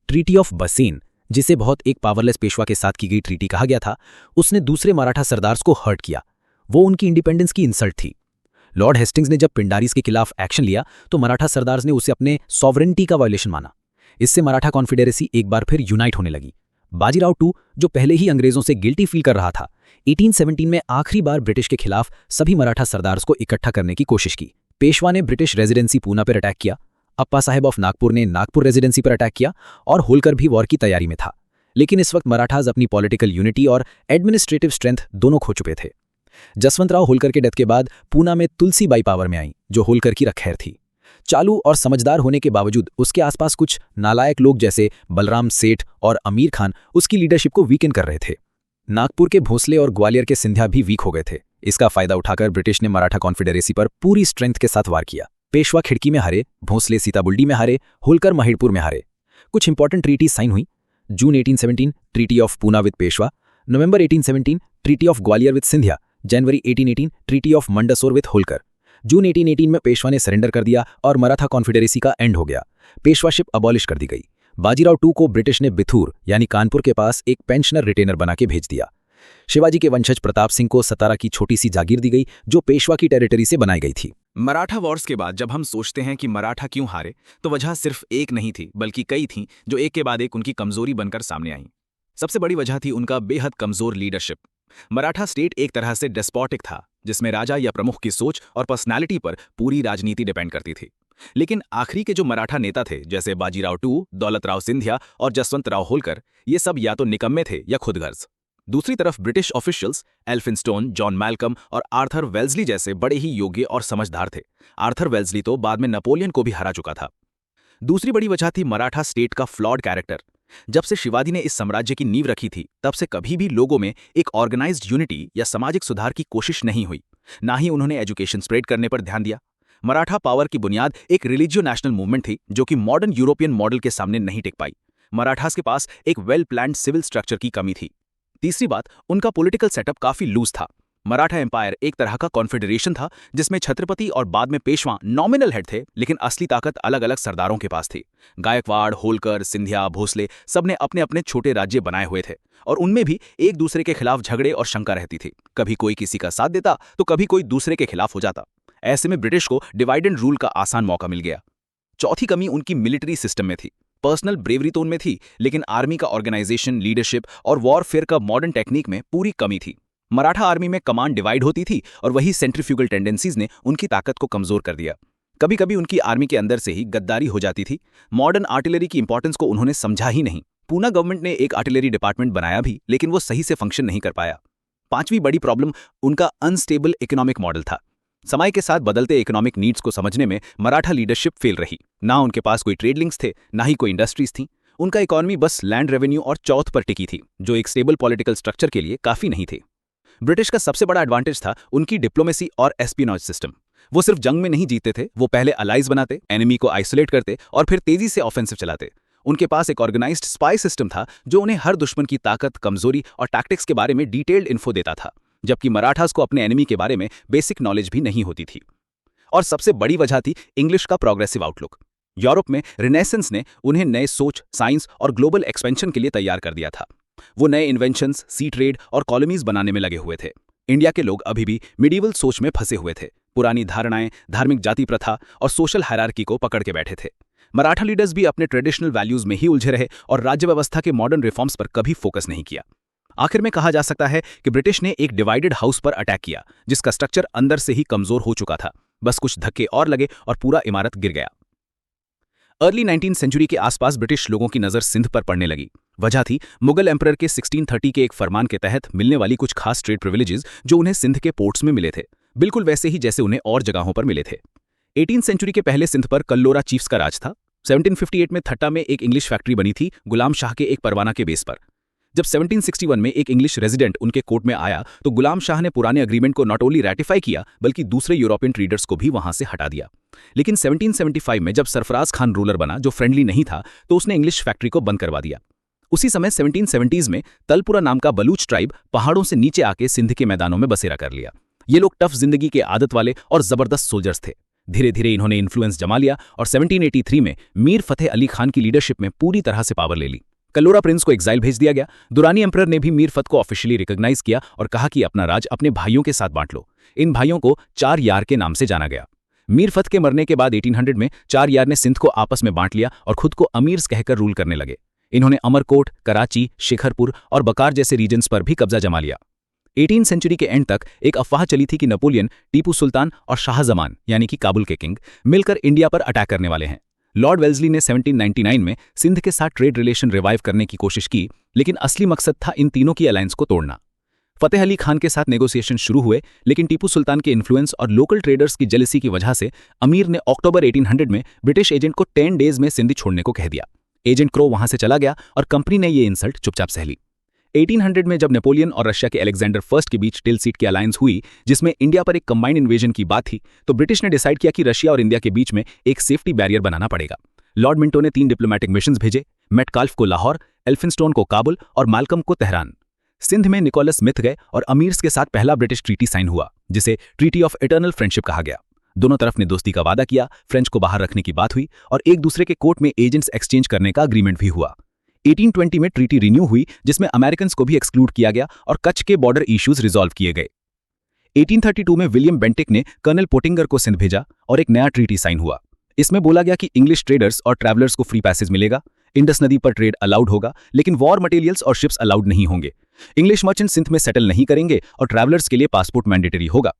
Treaty of बसेन, जिसे बहुत एक पावरलेस पेशवा के साथ की गई ट्रीटी कहा गया था, उसने दूसरे मराठा सरदार्स को हर्ट किया। वो उनकी इंडिपेंडेंस की इंसल्ट थी। लॉर्ड हेस्टिंग्स ने जब पिंडारीज के खिलाफ एक्शन लिया तो मराठा सरदार्स ने उसे अपने सॉवरेनिटी का वायलेशन माना। इससे मराठा कॉन्फेडरेसी एक बार फिर यूनाइट होने लगी। बाजीराव टू, जो पहले ही अंग्रेजों से गिल्टी फील कर रहा था, 1817 में आखिरी बार ब्रिटिश के खिलाफ सभी मराठा सरदार्स को इकट्ठा करने की कोशिश की। पेशवा ने ब्रिटिश रेजिडेंसी पूना पर अटैक किया, अप्पा साहेब ऑफ नागपुर ने नागपुर रेजिडेंसी पर अटैक किया और होलकर भी वॉर की तैयारी में था। लेकिन इस वक्त मराठाज अपनी पॉलिटिकल यूनिटी और एडमिनिस्ट्रेटिव स्ट्रेंथ दोनों खो चुके थे। जसवंतराव होलकर के डेथ के बाद पूना में तुलसीबाई पावर में आई, जो होलकर की रखैर थी। चालू और समझदार होने के बावजूद उसके आसपास कुछ नालायक लोग जैसे बलराम सेठ और अमीर खान उसकी लीडरशिप को वीकन कर रहे थे। नागपुर के भोसले और ग्वालियर के सिंधिया भी वीक हो गए थे। इसका फायदा उठाकर ब्रिटिश ने मराठा कॉन्फेडरेसी पर पूरी स्ट्रेंथ के साथ वार किया। पेशवा खिड़की में हारे, भोसले सीताबुल्डी में हारे, होलकर महिड़पुर में हारे। कुछ इंपॉर्टेंट ट्रीटी साइन हुई। June 1817 treaty of Poona with Peshwa, November 1817 treaty of Gwalior with Scindia, January 1818 treaty of Mandsaur with Holkar. जून 1818 में पेशवा ने सरेंडर कर दिया और मराठा कॉन्फेडरेसी का एंड हो गया। पेशवाशिप अबॉलिश कर दी गई। बाजीराव टू को ब्रिटिश ने बिथूर यानी कानपुर के पास एक पेंशनर रिटेनर बना के भेज दिया। शिवाजी के वंशज प्रताप सिंह को सतारा की छोटी सी जागीर दी गई, जो पेशवा की टेरिटरी से बनाई गई थी। मराठा वॉर्स के बाद जब हम सोचते हैं कि मराठा क्यों हारे, तो वजह सिर्फ एक नहीं थी बल्कि कई थीं, जो एक के बाद एक उनकी कमजोरी बनकर सामने आईं। सबसे बड़ी वजह थी उनका बेहद कमजोर लीडरशिप। मराठा स्टेट एक तरह से डेस्पोटिक था, जिसमें राजा या प्रमुख की सोच और पर्सनालिटी पर पूरी राजनीति डिपेंड करती थी। लेकिन आखिरी के जो मराठा नेता थे, जैसे बाजीराव टू, दौलतराव सिंधिया और जसवंतराव होलकर, ये सब या तो निकम्मे थे या खुदगर्ज। दूसरी तरफ British officials Elphinstone, John Malcolm और आर्थर वेल्सली जैसे बड़े ही योग्य और समझदार थे। आर्थर वेल्सली तो बाद में नेपोलियन को भी हरा चुका था। दूसरी बड़ी वजह थी मराठा स्टेट का फ्लॉड कैरेक्टर। जब से शिवाजी ने इस साम्राज्य की नींव रखी थी, तब से कभी भी लोगों में एक ऑर्गेनाइज्ड यूनिटी या सामाजिक सुधार की कोशिश नहीं हुई। ना ही उन्होंने एजुकेशन स्प्रेड करने पर ध्यान दिया। मराठा पावर की बुनियाद एक रिलीजियो नेशनल मूवमेंट थी, जो कि मॉडर्न यूरोपियन मॉडल के सामने नहीं टिक पाई। मराठास के पास एक वेल प्लान्ड सिविल स्ट्रक्चर की कमी थी। तीसरी बात, उनका पॉलिटिकल सेटअप काफी लूज था। मराठा एम्पायर एक तरह का कॉन्फेडरेशन था, जिसमें छत्रपति और बाद में पेशवा नॉमिनल हेड थे, लेकिन असली ताकत अलग अलग सरदारों के पास थी। गायकवाड़, होलकर, सिंधिया, भोसले सबने अपने अपने छोटे राज्य बनाए हुए थे और उनमें भी एक दूसरे के खिलाफ झगड़े और शंका रहती थी। कभी कोई किसी का साथ देता तो कभी कोई दूसरे के खिलाफ हो जाता। ऐसे में ब्रिटिश को डिवाइड एंड रूल का आसान मौका मिल गया। चौथी कमी उनकी मिलिट्री सिस्टम में थी। पर्सनल ब्रेवरी तो उनमें थी, लेकिन आर्मी का ऑर्गेनाइजेशन, लीडरशिप और वॉरफेयर का मॉडर्न टेक्निक में पूरी कमी थी। मराठा आर्मी में कमांड डिवाइड होती थी और वही सेंट्रीफ्यूगल टेंडेंसीज ने उनकी ताकत को कमजोर कर दिया। कभी कभी उनकी आर्मी के अंदर से ही गद्दारी हो जाती थी। मॉडर्न आर्टिलरी की इंपॉर्टेंस को उन्होंने समझा ही नहीं। पूना गवर्नमेंट ने एक आर्टिलरी डिपार्टमेंट बनाया भी, लेकिन वो सही से फंक्शन नहीं कर पाया। पांचवी बड़ी प्रॉब्लम उनका अनस्टेबल इकोनॉमिक मॉडल था। समय के साथ बदलते इकोनॉमिक नीड्स को समझने में मराठा लीडरशिप फेल रही। ना उनके पास कोई ट्रेड लिंक्स थे, ना ही कोई इंडस्ट्रीज थी। उनका इकोनॉमी बस लैंड रेवेन्यू और चौथ पर टिकी थी, जो एक स्टेबल पॉलिटिकल स्ट्रक्चर के लिए काफी नहीं थे। ब्रिटिश का सबसे बड़ा एडवांटेज था उनकी डिप्लोमेसी और एस्पियोनेज सिस्टम। वो सिर्फ जंग में नहीं जीतते थे, वो पहले अलाइज बनाते, एनिमी को आइसोलेट करते और फिर तेजी से ऑफेंसिव चलाते। उनके पास एक ऑर्गेनाइज्ड स्पाई सिस्टम था जो उन्हें हर दुश्मन की ताकत, कमजोरी और टैक्टिक्स के बारे में डिटेल्ड इन्फो देता था, जबकि मराठास को अपने एनिमी के बारे में बेसिक नॉलेज भी नहीं होती थी। और सबसे बड़ी वजह थी इंग्लिश का प्रोग्रेसिव आउटलुक। यूरोप में रिनेसेंस ने उन्हें नए सोच, साइंस और ग्लोबल एक्सपेंशन के लिए तैयार कर दिया था। वो नए इन्वेंशंस, सी ट्रेड और कॉलोनीज बनाने में लगे हुए थे। इंडिया के लोग अभी भी मिडीवल सोच में फंसे हुए थे। पुरानी धारणाएं, धार्मिक जाति प्रथा और सोशल हायरार्की को पकड़ के बैठे थे। मराठा लीडर्स भी अपने ट्रेडिशनल वैल्यूज में ही उलझे रहे और राज्य व्यवस्था के मॉडर्न रिफॉर्म्स पर कभी फोकस नहीं किया। आखिर में कहा जा सकता है कि ब्रिटिश ने एक डिवाइडेड हाउस पर अटैक किया, जिसका स्ट्रक्चर अंदर से ही कमजोर हो चुका था। बस कुछ धक्के और लगे और पूरा इमारत गिर गया। अर्ली 19th सेंचुरी के आसपास ब्रिटिश लोगों की नजर सिंध पर पड़ने लगी। वजह थी मुगल एम्परर के 1630 के एक फरमान के तहत मिलने वाली कुछ खास ट्रेड प्रिविलेजेस जो उन्हें सिंध के पोर्ट्स में मिले थे, बिल्कुल वैसे ही जैसे उन्हें और जगहों पर मिले थे। 18th सेंचुरी के पहले सिंध पर कल्लोरा चीफ्स का राज था। 1758 में थट्टा में एक इंग्लिश फैक्ट्री बनी थी गुलाम शाह के एक परवाना के बेस पर। जब 1761 में एक इंग्लिश रेजिडेंट उनके कोर्ट में आया तो गुलाम शाह ने पुराने अग्रीमेंट को नॉट ओनली रैटिफाई किया बल्कि दूसरे यूरोपियन ट्रेडर्स को भी वहां से हटा दिया। लेकिन 1775 में जब सरफराज खान रूलर बना, जो फ्रेंडली नहीं था, तो उसने इंग्लिश फैक्ट्री को बंद करवा दिया। उसी समय 1770s में तलपुरा नाम का बलूच ट्राइब पहाड़ों से नीचे आके सिंध के मैदानों में बसेरा कर लिया। ये लोग टफ जिंदगी के आदत वाले और जबरदस्त सोल्जर्स थे। धीरे धीरे इन्होंने इन्फ्लुएंस जमा लिया और 1783 में मीर फतेह अली खान की लीडरशिप में पूरी तरह से पावर ले ली। कल्लोरा प्रिंस को एग्जाइल भेज दिया गया। दुरानी एम्परर ने भी मीर फत को ऑफिशियली रिकॉग्नाइज किया और कहा कि अपना राज अपने भाइयों के साथ बांट लो। इन भाइयों को 4 यार के नाम से जाना गया। मीर फत के मरने के बाद 1800 में 4 यार ने सिंध को आपस में बांट लिया और खुद को अमीर्स कहकर रूल करने लगे। इन्होंने अमरकोट, कराची, शिखरपुर और बकार जैसे रीजन्स पर भी कब्जा जमा लिया। 18th सेंचुरी के एंड तक एक अफवाह चली थी कि नेपोलियन, टीपू सुल्तान और शाहजमान यानी कि काबुल के किंग मिलकर इंडिया पर अटैक करने वाले हैं। लॉर्ड वेल्सली ने 1799 में सिंध के साथ ट्रेड रिलेशन रिवाइव करने की कोशिश की, लेकिन असली मकसद था इन तीनों की अलायंस को तोड़ना। फतेह अली खान के साथ नेगोशिएशन शुरू हुए, लेकिन टीपू सुल्तान के इन्फ्लुएंस और लोकल ट्रेडर्स की जेलसी की वजह से अमीर ने अक्टूबर 1800 में ब्रिटिश एजेंट को 10 डेज में सिंध छोड़ने को कह दिया। एजेंट क्रो वहां से चला गया और कंपनी ने ये इंसल्ट चुपचाप सह ली। 1800 में जब नेपोलियन और रशिया के अलेक्जेंडर फर्स्ट के बीच टिलसीट की अलायंस हुई, जिसमें इंडिया पर एक कंबाइंड इन्वेजन की बात थी, तो ब्रिटिश ने डिसाइड किया कि रशिया और इंडिया के बीच में एक सेफ्टी बैरियर बनाना पड़ेगा। लॉर्ड मिंटो ने 3 डिप्लोमैटिक मिशंस भेजे, मेटकाल्फ को लाहौर, एल्फिंस्टोन को काबुल और मालकम को तेहरान। सिंध में निकोलस स्मिथ गए और अमीर्स के साथ पहला ब्रिटिश ट्रीटी साइन हुआ, जिसे ट्रीटी ऑफ इटर्नल फ्रेंडशिप कहा गया। दोनों तरफ ने दोस्ती का वादा किया, फ्रेंच को बाहर रखने की बात हुई और एक दूसरे के कोर्ट में एजेंट्स एक्सचेंज करने का अग्रीमेंट भी हुआ। 1820 में ट्रीटी रिन्यू हुई, जिसमें अमेरिकन को भी एक्सक्लूड किया गया और कच्छ के बॉर्डर इश्यूज रिजॉल्व किए गए। 1832 में विलियम बेंटिक ने कर्नल पोटिंगर को सिंध भेजा और एक नया ट्रीटी साइन हुआ। इसमें बोला गया कि इंग्लिश ट्रेडर्स और ट्रैवलर्स को फ्री पैसेज मिलेगा, इंडस नदी पर ट्रेड अलाउड होगा, लेकिन वॉर मटेरियल्स और शिप्स अलाउड नहीं होंगे। इंग्लिश मर्चेंट सिंध में सेटल नहीं करेंगे और ट्रैवलर्स के लिए पासपोर्ट मैंडेटरी होगा।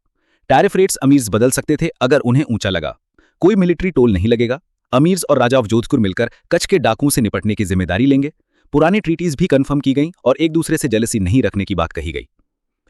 टैरिफ रेट्स अमीर्स बदल सकते थे अगर उन्हें ऊंचा लगा। कोई मिलिट्री टोल नहीं लगेगा। अमीर्स और राजा ऑफ जोधपुर मिलकर कच्छ के डाकुओं से निपटने की जिम्मेदारी लेंगे। पुरानी ट्रीटीज भी कंफर्म की गईं और एक दूसरे से जेलसी नहीं रखने की बात कही गई।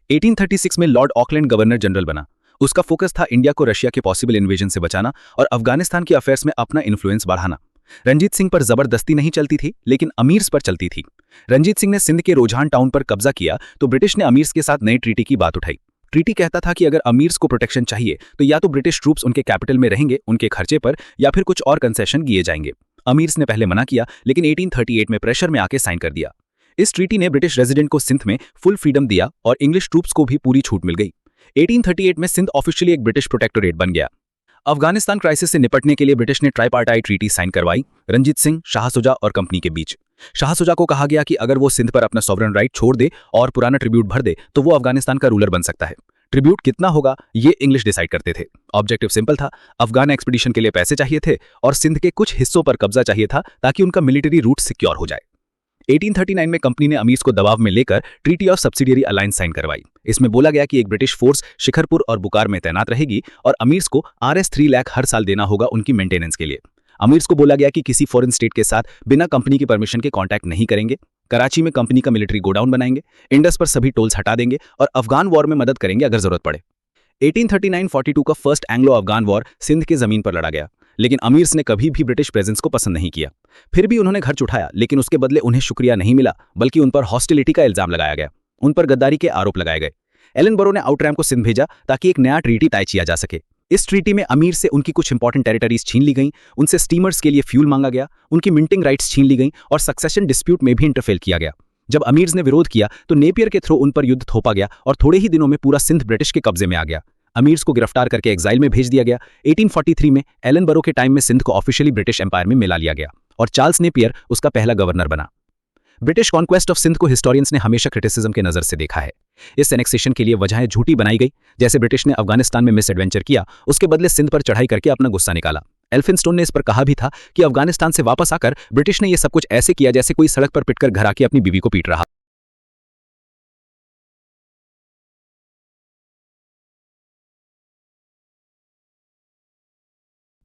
1836 में लॉर्ड ऑकलैंड गवर्नर जनरल बना। उसका फोकस था इंडिया को रशिया के पॉसिबल इन्वेजन से बचाना और अफगानिस्तान के अफेयर्स में अपना इन्फ्लुएंस बढ़ाना। रंजीत सिंह पर जबरदस्ती नहीं चलती थी, लेकिन अमीर्स पर चलती थी। रंजीत सिंह ने सिंध के रोजहान टाउन पर कब्जा किया तो ब्रिटिश ने अमीर्स के साथ नई ट्रीटी की बात उठाई। ट्रीटी कहता था कि अगर अमीर्स को प्रोटेक्शन चाहिए तो या तो ब्रिटिश ट्रूप्स उनके कैपिटल में रहेंगे उनके खर्चे पर, या फिर कुछ और कंसेशन दिए जाएंगे। अमीर्स ने पहले मना किया, लेकिन 1838 में प्रेशर में आके साइन कर दिया। इस ट्रीटी ने ब्रिटिश रेजिडेंट को सिंध में फुल फ्रीडम दिया और इंग्लिश ट्रूप्स को भी पूरी छूट मिल गई। 1838 में सिंध ऑफिशियली एक ब्रिटिश प्रोटेक्टोरेट बन गया। अफगानिस्तान क्राइसिस से निपटने के लिए ब्रिटिश ने ट्राइपार्टाइट ट्रीटी साइन करवाई रंजीत सिंह, शाह सुजा और कंपनी के बीच। शाह सुजा को कहा गया कि अगर वो सिंध पर अपना सॉवरन राइट छोड़ दे और पुराना ट्रिब्यूट भर दे तो वो अफगानिस्तान का रूलर बन सकता है। ट्रिब्यूट कितना होगा ये इंग्लिश डिसाइड करते थे। ऑब्जेक्टिव सिंपल था, अफगान एक्सपीडिशन के लिए पैसे चाहिए थे और सिंध के कुछ हिस्सों पर कब्जा चाहिए था ताकि उनका मिलिट्री रूट सिक्योर हो जाए। 1839 में कंपनी ने अमीर्स को दबाव में लेकर treaty of subsidiary alliance sign करवाई। इसमें बोला गया कि एक ब्रिटिश फोर्स शिखरपुर और बुकार में तैनात रहेगी और अमीर्स को RS 3 लाख हर साल देना होगा उनकी मेंटेनेंस के लिए। अमीर्स को बोला गया कि किसी फॉरेन स्टेट के साथ बिना कंपनी की परमिशन के कांटेक्ट नहीं करेंगे, कराची में कंपनी का मिलिट्री गोडाउन बनाएंगे, इंडस पर सभी टोल्स हटा देंगे और अफगान वॉर में मदद करेंगे अगर जरूरत पड़े। 1839-42 का first Anglo Afghan war Sindh की जमीन पर लड़ा गया, लेकिन अमीर्स ने कभी भी ब्रिटिश प्रेजेंस को पसंद नहीं किया। फिर भी उन्होंने घर उठाया, लेकिन उसके बदले उन्हें शुक्रिया नहीं मिला, बल्कि उन पर हॉस्टिलिटी का इल्जाम लगाया गया। उन पर गद्दारी के आरोप लगाए गए। एलन बरो ने आउटरैम को सिंध भेजा ताकि एक नया ट्रीटी तय किया जा सके। इस ट्रीटी में अमीर से उनकी कुछ इंपॉर्टेंट टेरिटरीज छीन ली गईं, उनसे स्टीमर्स के लिए फ्यूल मांगा गया, उनकी मिंटिंग राइट्स छीन ली गईं और सक्सेशन डिस्प्यूट में भी इंटरफेयर किया गया। जब अमीर्स ने विरोध किया तो नेपियर के थ्रू उन पर युद्ध थोपा गया और थोड़े ही दिनों में पूरा सिंध ब्रिटिश के कब्जे में आ गया। अमीर्स को गिरफ्तार करके एग्जाइल में भेज दिया गया। 1843 में एलन बरो के टाइम में सिंध को ऑफिशियली ब्रिटिश एम्पायर में मिला लिया गया और चार्ल्स नेपियर उसका पहला गवर्नर बना। ब्रिटिश कॉन्क्वेस्ट ऑफ सिंध को हिस्टोरियंस ने हमेशा क्रिटिसिज्म के नजर से देखा है। इस एनेक्सेशन के लिए वजहें झूठी बनाई गई, जैसे ब्रिटिश ने अफगानिस्तान में मिस एडवेंचर किया, उसके बदले सिंध पर चढ़ाई करके अपना गुस्सा निकाला। एल्फिंस्टोन ने इस पर कहा भी था कि अफगानिस्तान से वापस आकर ब्रिटिश ने यह सब कुछ ऐसे किया जैसे कोई सड़क पर पिटकर घर आके अपनी बीवी को पीट रहा।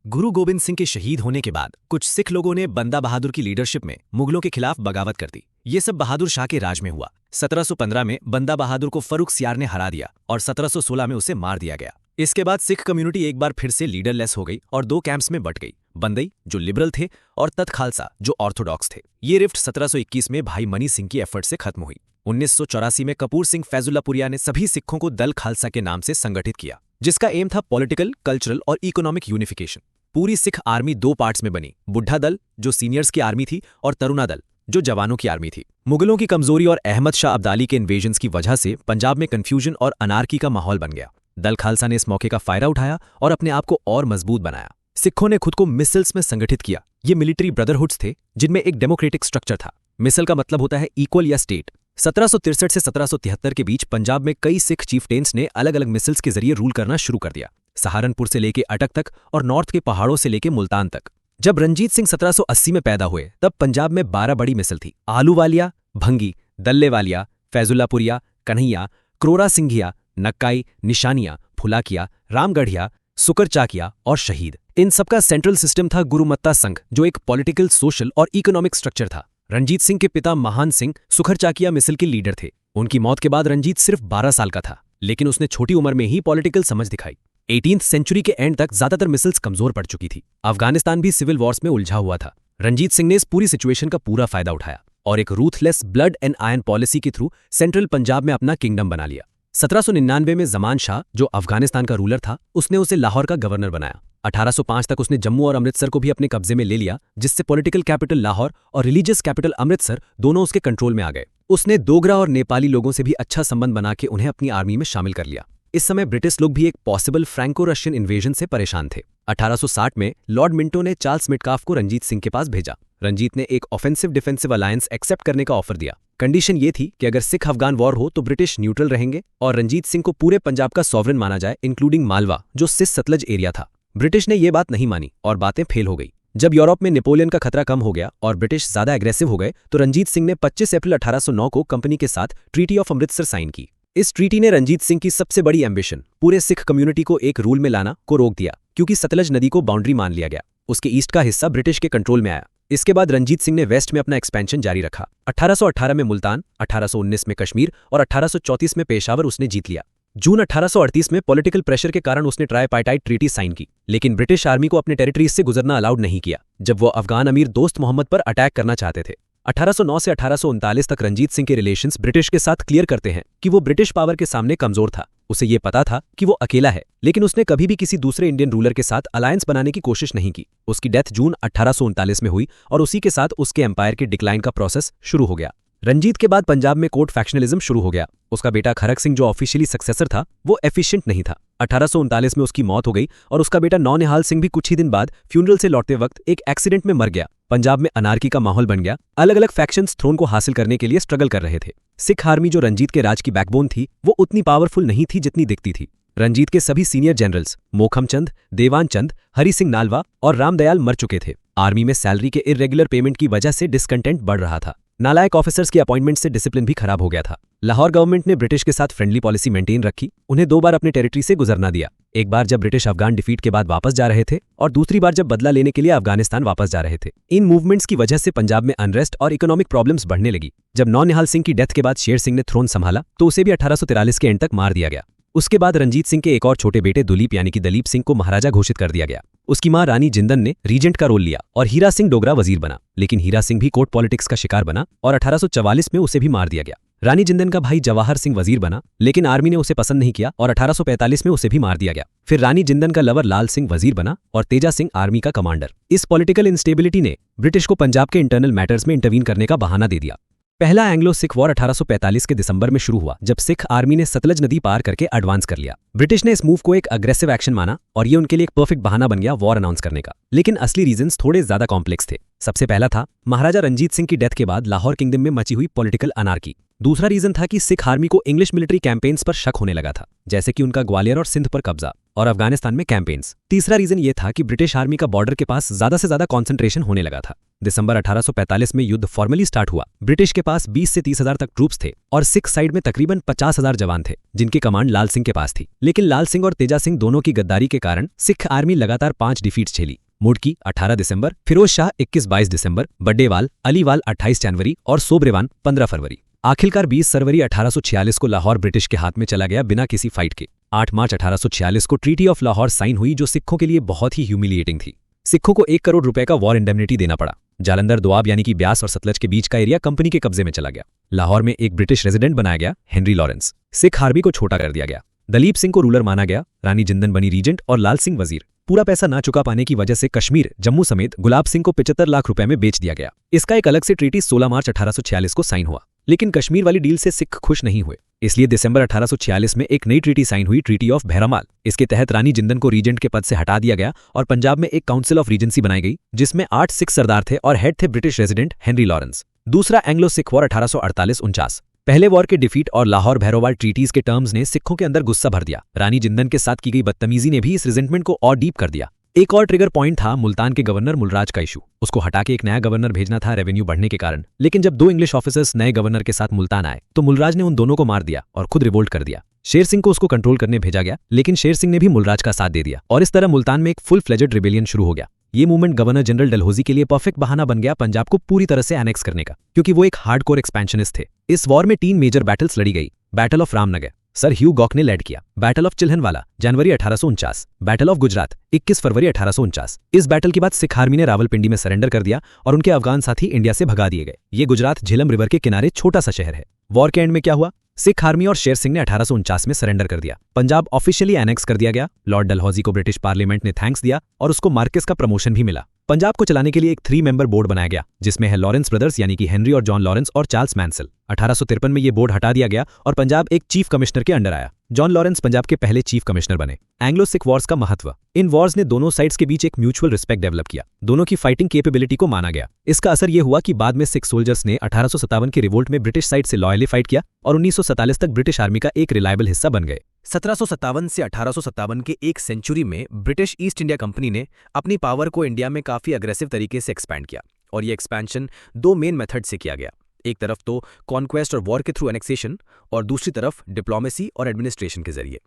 गुरु गोबिंद सिंह के शहीद होने के बाद कुछ सिख लोगों ने बंदा बहादुर की लीडरशिप में मुगलों के खिलाफ बगावत कर दी। ये सब बहादुर शाह के राज में हुआ। 1715 में बंदा बहादुर को फर्रुख सियार ने हरा दिया और 1716 में उसे मार दिया गया। इसके बाद सिख कम्युनिटी एक बार फिर से लीडरलेस हो गई और दो कैंप्स में बंट गई, बंदई जो लिबरल थे और तत खालसा जो ऑर्थोडॉक्स थे। ये रिफ्ट 1721 में भाई मनी सिंह की एफर्ट से खत्म हुई। 1984 में कपूर सिंह फैजुल्लापुरिया ने सभी सिखों को दल खालसा के नाम से संगठित किया, जिसका एम था पॉलिटिकल, कल्चरल और इकोनॉमिक यूनिफिकेशन। पूरी सिख आर्मी दो पार्ट्स में बनी, बुढ़ा दल जो सीनियर्स की आर्मी थी और तरुणा दल जो जवानों की आर्मी थी। मुगलों की कमजोरी और अहमद शाह अब्दाली के इन्वेजन्स की वजह से पंजाब में कंफ्यूजन और अनार्की का माहौल बन गया। दल खालसा ने इस मौके का फायदा उठाया और अपने आप को और मजबूत बनाया। सिखों ने खुद को मिसल्स में संगठित किया। ये मिलिट्री ब्रदरहुड्स थे जिनमें एक डेमोक्रेटिक स्ट्रक्चर था। मिसल का मतलब होता है इक्वल या स्टेट। 1763 से 1773 के बीच पंजाब में कई सिख चीफटेन्स ने अलग अलग मिसल्स के जरिए रूल करना शुरू कर दिया, सहारनपुर से लेके अटक तक और नॉर्थ के पहाड़ों से लेके मुल्तान तक। जब रंजीत सिंह 1780 में पैदा हुए तब पंजाब में 12 बड़ी मिसल थी। आलूवालिया, भंगी, दल्लेवालिया, फैजुल्लापुरिया, कन्हैया, क्रोरा सिंघिया, नक्काई, निशानिया, फुलाकिया, रामगढ़िया, सुकरचाकिया और शहीद। इन सबका सेंट्रल सिस्टम था गुरुमत्ता संघ, जो एक पॉलिटिकल, सोशल और इकोनॉमिक स्ट्रक्चर था। रंजीत सिंह के पिता महान सिंह सुखरचाकिया मिसल के लीडर थे। उनकी मौत के बाद रंजीत सिर्फ 12 साल का था, लेकिन उसने छोटी उम्र में ही पॉलिटिकल समझ दिखाई। 18th सेंचुरी के एंड तक ज्यादातर मिसल्स कमजोर पड़ चुकी थी। अफगानिस्तान भी सिविल वॉर्स में उलझा हुआ था। रंजीत सिंह ने इस पूरी सिचुएशन का पूरा फायदा उठाया और एक ruthless blood and iron policy के थ्रू सेंट्रल पंजाब में अपना किंगडम बना लिया। 1799 में जमान शाह, जो अफगानिस्तान का रूलर था, उसने उसे लाहौर का गवर्नर बनाया। 1805 तक उसने जम्मू और अमृतसर को भी अपने कब्जे में ले लिया, जिससे पॉलिटिकल कैपिटल लाहौर और रिलीजियस कैपिटल अमृतसर दोनों उसके कंट्रोल में आ गए। उसने डोगरा और नेपाली लोगों से भी अच्छा संबंध बना के उन्हें अपनी आर्मी में शामिल कर लिया। इस समय ब्रिटिश लोग भी एक पॉसिबल फ्रैंको रशियन इन्वेजन से परेशान थे। 1860 में लॉर्ड मिंटो ने चार्ल्स मिटकाफ को रंजीत सिंह के पास भेजा। रंजीत ने एक ऑफेंसिव डिफेंसिव अलायंस एक्सेप्ट करने का ऑफर दिया। कंडीशन ये थी कि अगर सिख अफगान वॉर हो तो ब्रिटिश न्यूट्रल रहेंगे और रंजीत सिंह को पूरे पंजाब का सॉवरेन माना जाए, इंक्लूडिंग मालवा जो सिस सतलज एरिया था। ब्रिटिश ने ये बात नहीं मानी और बातें फेल हो गई। जब यूरोप में नेपोलियन का खतरा कम हो गया और ब्रिटिश ज्यादा एग्रेसिव हो गए तो रंजीत सिंह ने 25 अप्रैल 1809 को कंपनी के साथ ट्रीटी ऑफ अमृतसर साइन की। इस ट्रीटी ने रंजीत सिंह की सबसे बड़ी एम्बिशन, पूरे सिख कम्युनिटी को एक रूल में लाना, को रोक दिया, क्योंकि सतलज नदी को बाउंड्री मान लिया गया। उसके ईस्ट का हिस्सा ब्रिटिश के कंट्रोल में आया। इसके बाद रंजीत सिंह ने वेस्ट में अपना एक्सपेंशन जारी रखा। 1818 में मुल्तान, 1819 में कश्मीर और 1834 में पेशावर उसने जीत लिया। जून 1838 में पॉलिटिकल प्रेशर के कारण उसने ट्राइपार्टाइट ट्रीटी साइन की, लेकिन ब्रिटिश आर्मी को अपने टेरिटरीज से गुजरना अलाउड नहीं किया जब वो अफगान अमीर दोस्त मोहम्मद पर अटैक करना चाहते थे। 1809 से 1839 तक रंजीत सिंह के रिलेशंस ब्रिटिश के साथ क्लियर करते हैं कि वो ब्रिटिश पावर के सामने कमजोर था। उसे ये पता था कि वो अकेला है, लेकिन उसने कभी भी किसी दूसरे इंडियन रूलर के साथ अलायंस बनाने की कोशिश नहीं की। उसकी डेथ जून 1839 में हुई और उसी के साथ उसके एम्पायर के डिक्लाइन का प्रोसेस शुरू हो गया। रंजीत के बाद पंजाब में कोर्ट फैक्शनलिज्म शुरू हो गया। उसका बेटा खरक सिंह, जो ऑफिशियली सक्सेसर था, वो एफिशिएंट नहीं था। 1839 में उसकी मौत हो गई और उसका बेटा नौनिहाल सिंह भी कुछ ही दिन बाद फ्यूनरल से लौटते वक्त एक एक्सीडेंट में मर गया। पंजाब में अनार्की का माहौल बन गया। अलग अलग फैक्शंस थ्रोन को हासिल करने के लिए स्ट्रगल कर रहे थे। सिख आर्मी, जो रंजीत के राज की बैकबोन थी, वो उतनी पावरफुल नहीं थी जितनी दिखती थी। रंजीत के सभी सीनियर जनरल्स मोखम चंद, देवान चंद, हरि सिंह नालवा और रामदयाल मर चुके थे। आर्मी में सैलरी के इर्रेगुलर पेमेंट की वजह से डिस्कंटेंट बढ़ रहा था। नालायक ऑफिसर्स की अपॉइंटमेंट से डिसिप्लिन भी खराब हो गया था। लाहौर गवर्नमेंट ने ब्रिटिश के साथ फ्रेंडली पॉलिसी मेंटेन रखी, उन्हें 2 बार अपने टेरिटरी से गुजरना दिया। एक बार जब ब्रिटिश अफगान डिफीट के बाद वापस जा रहे थे और दूसरी बार जब बदला लेने के लिए अफगानिस्तान वापस जा रहे थे। इन मूवमेंट्स की वजह से पंजाब में अनरेस्ट और इकोनॉमिक प्रॉब्लम्स बढ़ने लगी। जब नौनिहाल सिंह की डेथ के बाद शेर सिंह ने थ्रोन संभाला तो उसे भी 1843 के एंड तक मार दिया गया। उसके बाद रंजीत सिंह के एक और छोटे बेटे दुलीप यानी कि दलीप सिंह को महाराजा घोषित कर दिया गया। उसकी मां रानी जिंदन ने रीजेंट का रोल लिया और हीरा सिंह डोगरा वजीर बना, लेकिन हीरा सिंह भी कोर्ट पॉलिटिक्स का शिकार बना और 1844 में उसे भी मार दिया गया। रानी जिंदन का भाई जवाहर सिंह वजीर बना, लेकिन आर्मी ने उसे पसंद नहीं किया और 1845 में उसे भी मार दिया गया। फिर रानी जिंदन का लवर लाल सिंह वजीर बना और तेजा सिंह आर्मी का कमांडर। इस पॉलिटिकल इंस्टेबिलिटी ने ब्रिटिश को पंजाब के इंटरनल मैटर्स में इंटरवीन करने का बहाना दे दिया। पहला एंग्लो सिख वॉर 1845 के दिसंबर में शुरू हुआ, जब सिख आर्मी ने सतलज नदी पार करके एडवांस कर लिया। ब्रिटिश ने इस मूव को एक अग्रेसिव एक्शन माना और ये उनके लिए एक परफेक्ट बहाना बन गया वॉर अनाउंस करने का। लेकिन असली रीजंस थोड़े ज्यादा कॉम्प्लेक्स थे। सबसे पहला था महाराजा रंजीत सिंह की डेथ के बाद लाहौर किंगडम में मची हुई पॉलिटिकल अनार्की। दूसरा रीजन था कि सिख आर्मी को इंग्लिश मिलिट्री कैंपेन्स पर शक होने लगा था, जैसे कि उनका ग्वालियर और सिंध पर कब्जा और अफगानिस्तान में कैंपेन्स। तीसरा रीजन ये था कि ब्रिटिश आर्मी का बॉर्डर के पास ज्यादा से ज्यादा कॉन्सेंट्रेशन होने लगा था। दिसंबर 1845 में युद्ध फॉर्मली स्टार्ट हुआ। ब्रिटिश के पास 20 से 30 हजार तक ट्रूप्स थे और सिख साइड में तकरीबन 50,000 जवान थे, जिनकी कमांड लाल सिंह के पास थी। लेकिन लाल सिंह और तेजा सिंह दोनों की गद्दारी के कारण सिख आर्मी लगातार 5 डिफीट्स झेली। मुड़की 18 दिसंबर, फिरोज शाह 21-22 दिसंबर, बड्डेवाल, अलीवाल 28 जनवरी और सोबरेवान 15 फरवरी। आखिरकार 20 फरवरी 1846 को लाहौर ब्रिटिश के हाथ में चला गया बिना किसी फाइट के। 8 मार्च 1846 को ट्रीटी ऑफ लाहौर साइन हुई, जो सिखों के लिए बहुत ही ह्यूमिलिएटिंग थी। सिखों को 1 करोड़ रुपए का वॉर इंडेमनिटी देना पड़ा। जालंधर दोआब यानी कि ब्यास और सतलज के बीच का एरिया कंपनी के कब्जे में चला गया। लाहौर में एक ब्रिटिश रेजिडेंट बनाया गया, हेनरी लॉरेंस। सिख आर्मी को छोटा कर दिया गया। दलीप सिंह को रूलर माना गया, रानी जिंदन बनी रीजेंट और लाल सिंह वजीर। पूरा पैसा ना चुका पाने की वजह से कश्मीर, जम्मू समेत गुलाब सिंह को 75 लाख रुपए में बेच दिया गया। इसका एक अलग से ट्रीटी 16 मार्च 1846 को साइन हुआ, लेकिन कश्मीर वाली डील से सिख खुश नहीं हुए। इसलिए दिसंबर 1846 में एक नई ट्रीटी साइन हुई, ट्रीटी ऑफ भैरमाल। इसके तहत रानी जिंदन को रीजेंट के पद से हटा दिया गया और पंजाब में एक काउंसिल ऑफ रीजेंसी बनाई गई, जिसमें 8 सिख सरदार थे और हेड थे ब्रिटिश रेजिडेंट हेनरी लॉरेंस। दूसरा एंग्लो सिख वॉर 1848-49। पहले वॉर के डिफीट और लाहौर भैरोवाल ट्रीटीज के टर्म्स ने सिखों के अंदर गुस्सा भर दिया। रानी जिंदन के साथ की गई बदतमीजी ने भी इस रिजेंटमेंट को और डीप कर दिया। एक और ट्रिगर पॉइंट था मुल्तान के गवर्नर मुलराज का इशू। उसको हटा के एक नया गवर्नर भेजना था रेवेन्यू बढ़ने के कारण। लेकिन जब 2 इंग्लिश ऑफिसर्स नए गवर्नर के साथ मुल्तान आए तो मुलराज ने उन दोनों को मार दिया और खुद रिवोल्ट कर दिया। शेर सिंह को उसको कंट्रोल करने भेजा गया, लेकिन शेर सिंह ने भी मुलराज का साथ दे दिया और इस तरह मुल्तान में एक फुल फ्लेजेड रिबेलियन शुरू हो गया। ये मूवमेंट गवर्नर जनरल डलहौजी के लिए परफेक्ट बहाना बन गया पंजाब को पूरी तरह से एनेक्स करने का, क्योंकि वो एक हार्डकोर एक्सपेंशनिस्ट थे। इस वॉर में 3 मेजर बैटल्स लड़ी गई। Battle of Ramnagar sir Hugh Gough ने लेड किया, battle of Chillianwala January 1849, battle of Gujarat 21 February 1849। इस बैटल के बाद सिख आर्मी ने रावलपिंडी में सरेंडर कर दिया और उनके अफगान साथी इंडिया से भगा दिए गए। ये गुजरात झेलम रिवर के किनारे छोटा सा शहर है। वॉर के एंड में क्या हुआ? सिख आर्मी और शेर सिंह ने 1849 में सरेंडर कर दिया। पंजाब ऑफिशियली एनेक्स कर दिया गया। लॉर्ड डलहौजी को ब्रिटिश पार्लियामेंट ने थैंक्स दिया और उसको मार्किस का प्रमोशन भी मिला। पंजाब को चलाने के लिए एक 3 मेंबर बोर्ड बनाया गया, जिसमें है लॉरेंस ब्रदर्स यानी कि हेनरी और जॉन लॉरेंस और चार्ल्स मैंसेल। 1853 में ये बोर्ड हटा दिया गया और पंजाब एक चीफ कमिश्नर के अंडर आया। जॉन लॉरेंस पंजाब के पहले चीफ कमिश्नर बने। एंग्लो सिख वॉर्स का महत्व। इन वॉर्स ने दोनों साइड्स के बीच एक म्यूचुअल रिस्पेक्ट डेवलप किया। दोनों की फाइटिंग कैपेबिलिटी को माना गया। इसका असर यह हुआ कि बाद में सिख सोल्जर्स ने 1857 की रिवोल्ट में ब्रिटिश साइड से लॉयली फाइट किया और 1947 तक ब्रिटिश आर्मी का एक रिलायबल हिस्सा बन गए। 1757 से 1857 के एक सेंचुरी में ब्रिटिश ईस्ट इंडिया कंपनी ने अपनी पावर को इंडिया में काफी अग्रेसिव तरीके से एक्सपैंड किया और ये एक्सपेंशन 2 मेन मेथड से किया गया। एक तरफ तो कॉन्क्वेस्ट और वॉर के थ्रू एनेक्सेशन और दूसरी तरफ डिप्लोमेसी और एडमिनिस्ट्रेशन के जरिए।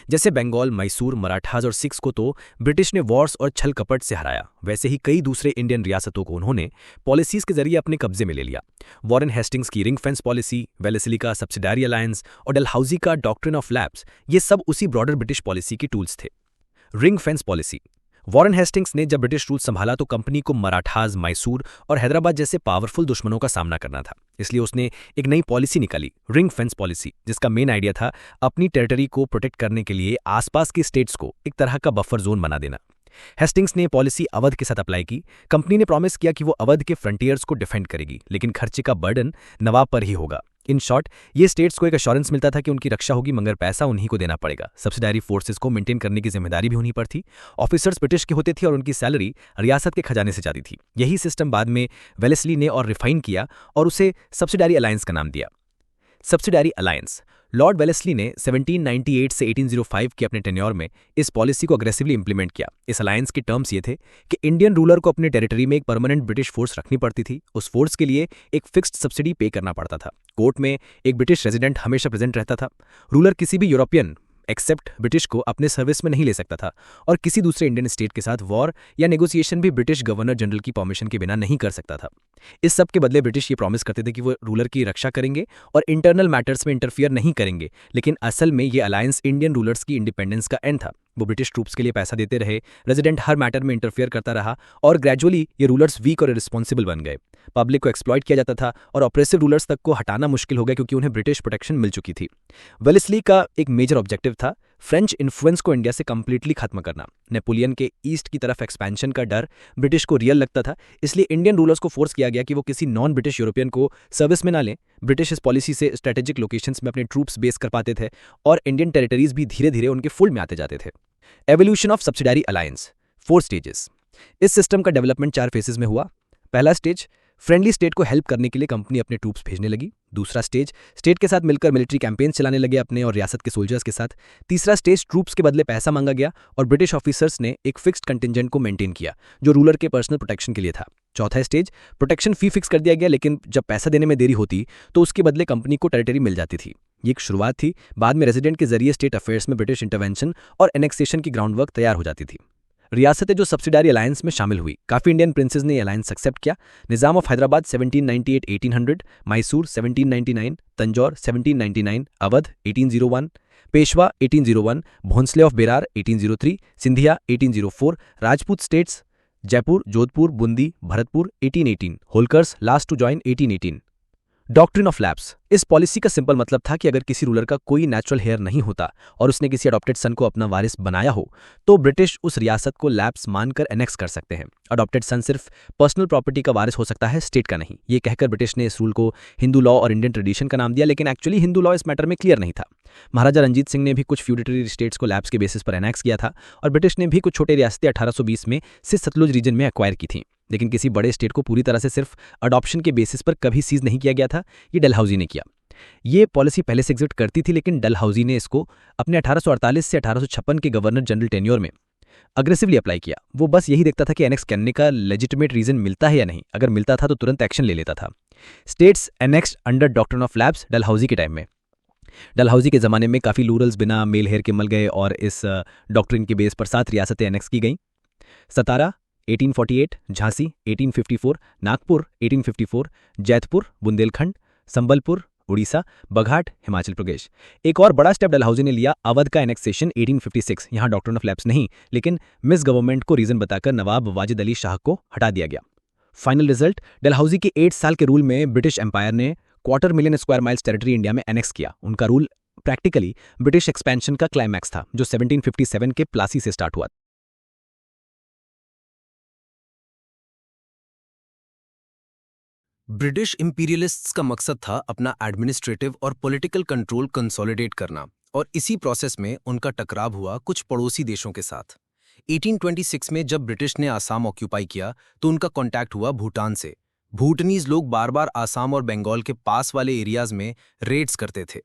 जैसे बंगाल, मैसूर, मराठास और सिख्स को तो ब्रिटिश ने वॉर्स और छल कपट से हराया, वैसे ही कई दूसरे इंडियन रियासतों को उन्होंने पॉलिसीज के जरिए अपने कब्जे में ले लिया। वॉरेन हेस्टिंग्स की रिंग फेंस पॉलिसी, वेलेस्ली का सब्सिडारी अलायंस और डलहौजी का डॉक्ट्रिन ऑफ लैप्स, ये सब उसी ब्रॉडर ब्रिटिश पॉलिसी के टूल्स थे। Ring fence policy. Warren Hastings ने जब ब्रिटिश रूल संभाला तो कंपनी को मराठास, मैसूर और हैदराबाद जैसे पावरफुल दुश्मनों का सामना करना था। इसलिए उसने एक नई पॉलिसी निकाली, रिंग फेंस पॉलिसी, जिसका मेन आइडिया था अपनी टेरिटरी को प्रोटेक्ट करने के लिए आसपास के स्टेट्स को एक तरह का बफर जोन बना देना। हेस्टिंग्स ने पॉलिसी अवध के साथ अप्लाई की। कंपनी ने प्रॉमिस किया कि वो अवध के फ्रंटियर्स को डिफेंड करेगी, लेकिन खर्चे का बर्डन नवाब पर ही होगा। इन शॉर्ट, ये स्टेट्स को एक एश्योरेंस मिलता था कि उनकी रक्षा होगी, मगर पैसा उन्हीं को देना पड़ेगा। सब्सिडारी फोर्सेस को मेंटेन करने की जिम्मेदारी भी उन्हीं पर थी। ऑफिसर्स ब्रिटिश के होते थे और उनकी सैलरी रियासत के खजाने से जाती थी। यही सिस्टम बाद में वेलेस्ली ने और रिफाइन किया और उसे सब्सिडारी अलायंस का नाम दिया। Subsidiary alliance. लॉर्ड वेलेस्ली ने 1798 से 1805 के अपने टेन्योर में इस पॉलिसी को अग्रेसिवली इंप्लीमेंट किया। इस अलायंस के टर्म्स ये थे कि इंडियन रूलर को अपने टेरिटरी में एक परमानेंट ब्रिटिश फोर्स रखनी पड़ती थी। उस फोर्स के लिए एक फिक्स्ड सब्सिडी पे करना पड़ता था। कोर्ट में एक ब्रिटिश रेजिडेंट हमेशा प्रेजेंट रहता था। रूलर किसी भी यूरोपियन एक्सेप्ट ब्रिटिश को अपने सर्विस में नहीं ले सकता था और किसी दूसरे इंडियन स्टेट के साथ वॉर या नेगोशिएशन भी ब्रिटिश गवर्नर जनरल की परमिशन के बिना नहीं कर सकता था। इस सब के बदले ब्रिटिश ये प्रॉमिस करते थे कि वो रूलर की रक्षा करेंगे और इंटरनल मैटर्स में इंटरफियर नहीं करेंगे, लेकिन असल में ये अलायंस इंडियन रूलर्स की इंडिपेंडेंस का एंड था। वो ब्रिटिश ट्रूप्स के लिए पैसा देते रहे, रेजिडेंट हर मैटर में इंटरफियर करता रहा और ग्रेजुअली ये रूलर्स वीक और इरिस्पॉन्सिबल बन गए। पब्लिक को एक्सप्लॉइट किया जाता था और ऑपरेसिव रूलर्स तक को हटाना मुश्किल हो गया क्योंकि उन्हें ब्रिटिश प्रोटेक्शन मिल चुकी थी। वेलेस्ली का एक मेजर ऑब्जेक्टिव था फ्रेंच इन्फ्लुएंस को इंडिया से कंप्लीटली खत्म करना। नेपोलियन के ईस्ट की तरफ एक्सपेंशन का डर ब्रिटिश को रियल लगता था, इसलिए इंडियन रूलर्स को फोर्स किया गया कि वो किसी नॉन ब्रिटिश यूरोपियन को सर्विस में ना लें। ब्रिटिश इस पॉलिसी से स्ट्रेटेजिक लोकेशंस में अपने ट्रूप्स बेस कर पाते थे और इंडियन टेरिटरीज भी धीरे धीरे उनके फुल में आते जाते थे। Evolution of subsidiary alliance, 4 stages. इस सिस्टम का डेवलपमेंट 4 फेजेस में हुआ। पहला स्टेज, फ्रेंडली स्टेट को हेल्प करने के लिए कंपनी अपने ट्रूप्स भेजने लगी। दूसरा स्टेज, स्टेट के साथ मिलकर मिलिट्री कैंपेन्स चलाने लगे अपने और रियासत के सोल्जर्स के साथ। तीसरा स्टेज, ट्रूप्स के बदले पैसा मांगा गया और ब्रिटिश ऑफिसर्स ने एक फिक्स्ड कंटिंजेंट को मेंटेन किया जो रूलर के पर्सनल प्रोटेक्शन के लिए था। चौथा स्टेज, प्रोटेक्शन फी फिक्स कर दिया गया, लेकिन जब पैसा देने में देरी होती तो उसके बदले कंपनी को टेरिटरी मिल जाती थी। ये एक शुरुआत थी, बाद में रेजिडेंट के जरिए स्टेट अफेयर्स में ब्रिटिश इंटरवेंशन और एनेक्सेशन की ग्राउंड वर्क तैयार हो जाती थी। रियासतें जो सब्सिडारी अलायंस में शामिल हुई, काफ़ी इंडियन प्रिंसेस ने अलायंस एक्सेप्ट किया। Nizam of Hyderabad 1798-1800, Mysore 1799, Tanjore 1799, Awadh 1801, Peshwa 1801, Bhonsle of Berar 1803, Scindia 1804, Rajput states Jaipur, Jodhpur, Bundi, Bharatpur 1818, Holkars last to join 1818। Doctrine of lapse. इस पॉलिसी का सिंपल मतलब था कि अगर किसी रूलर का कोई नेचुरल हेयर नहीं होता और उसने किसी अडॉप्टेड सन को अपना वारिस बनाया हो तो ब्रिटिश उस रियासत को लैप्स मानकर एनेक्स कर सकते हैं। अडॉप्टेड सन सिर्फ पर्सनल प्रॉपर्टी का वारिस हो सकता है, स्टेट का नहीं। ये कहकर ब्रिटिश ने इस रूल को हिंदू लॉ और इंडियन ट्रेडिशन का नाम दिया, लेकिन एक्चुअली हिंदू लॉ इस मैटर में क्लियर नहीं था। महाराजा रंजीत सिंह ने भी कुछ फ्यूडिटरी स्टेट्स को लैप्स के बेसिस पर एनेक्स किया था और ब्रिटिश ने भी कुछ छोटे रियासतें 1820 में सिंध सतलुज रीजन में एक्वायर की थीं, लेकिन किसी बड़े स्टेट को पूरी तरह से सिर्फ अडॉप्शन के बेसिस पर कभी सीज नहीं किया गया था। ये डलहौजी ने किया। ये पॉलिसी पहले से एग्जिस्ट करती थी, लेकिन डलहौजी ने इसको अपने 1848 से 1856 के गवर्नर जनरल टेन्योर में अग्रेसिवली अप्लाई किया। वो बस यही देखता था कि एनेक्स करने का लेजिटिमेट रीजन मिलता है या नहीं। अगर मिलता था तो तुरंत एक्शन ले लेता था। States annexed under doctrine of lapse Dalhousie के टाइम में। डलहौजी के ज़माने में काफ़ी रूरल्स बिना मेल हेयर के मल गए और इस डॉक्ट्रिन के बेस पर 7 रियासतें एनेक्स की गईं। सतारा 1848, झांसी 1854, नागपुर 1854, जैतपुर बुंदेलखंड, संबलपुर उड़ीसा, बघाट हिमाचल प्रदेश। एक और बड़ा स्टेप डलहौजी ने लिया, अवध का एनेक्सेशन 1856। यहाँ डॉक्ट्रिन ऑफ लैप्स नहीं, लेकिन मिस गवर्नमेंट को रीजन बताकर नवाब वाजिद अली शाह को हटा दिया गया। फाइनल रिजल्ट, डलहौजी के 8 साल के रूल में ब्रिटिश एम्पायर ने 250,000 स्क्वायर माइल्स टेरिटरी इंडिया में एनेक्स किया। उनका रूल प्रैक्टिकली ब्रिटिश एक्सपेंशन का क्लाइमैक्स था, जो 1757 के प्लासी से स्टार्ट हुआ। ब्रिटिश इंपीरियलिस्ट्स का मकसद था अपना एडमिनिस्ट्रेटिव और पॉलिटिकल कंट्रोल कंसोलिडेट करना, और इसी प्रोसेस में उनका टकराव हुआ कुछ पड़ोसी देशों के साथ। 1826 में जब ब्रिटिश ने आसाम ऑक्यूपाई किया तो उनका कॉन्टैक्ट हुआ भूटान से। भूटानीज लोग बार बार आसाम और बंगाल के पास वाले एरियाज में रेड्स करते थे।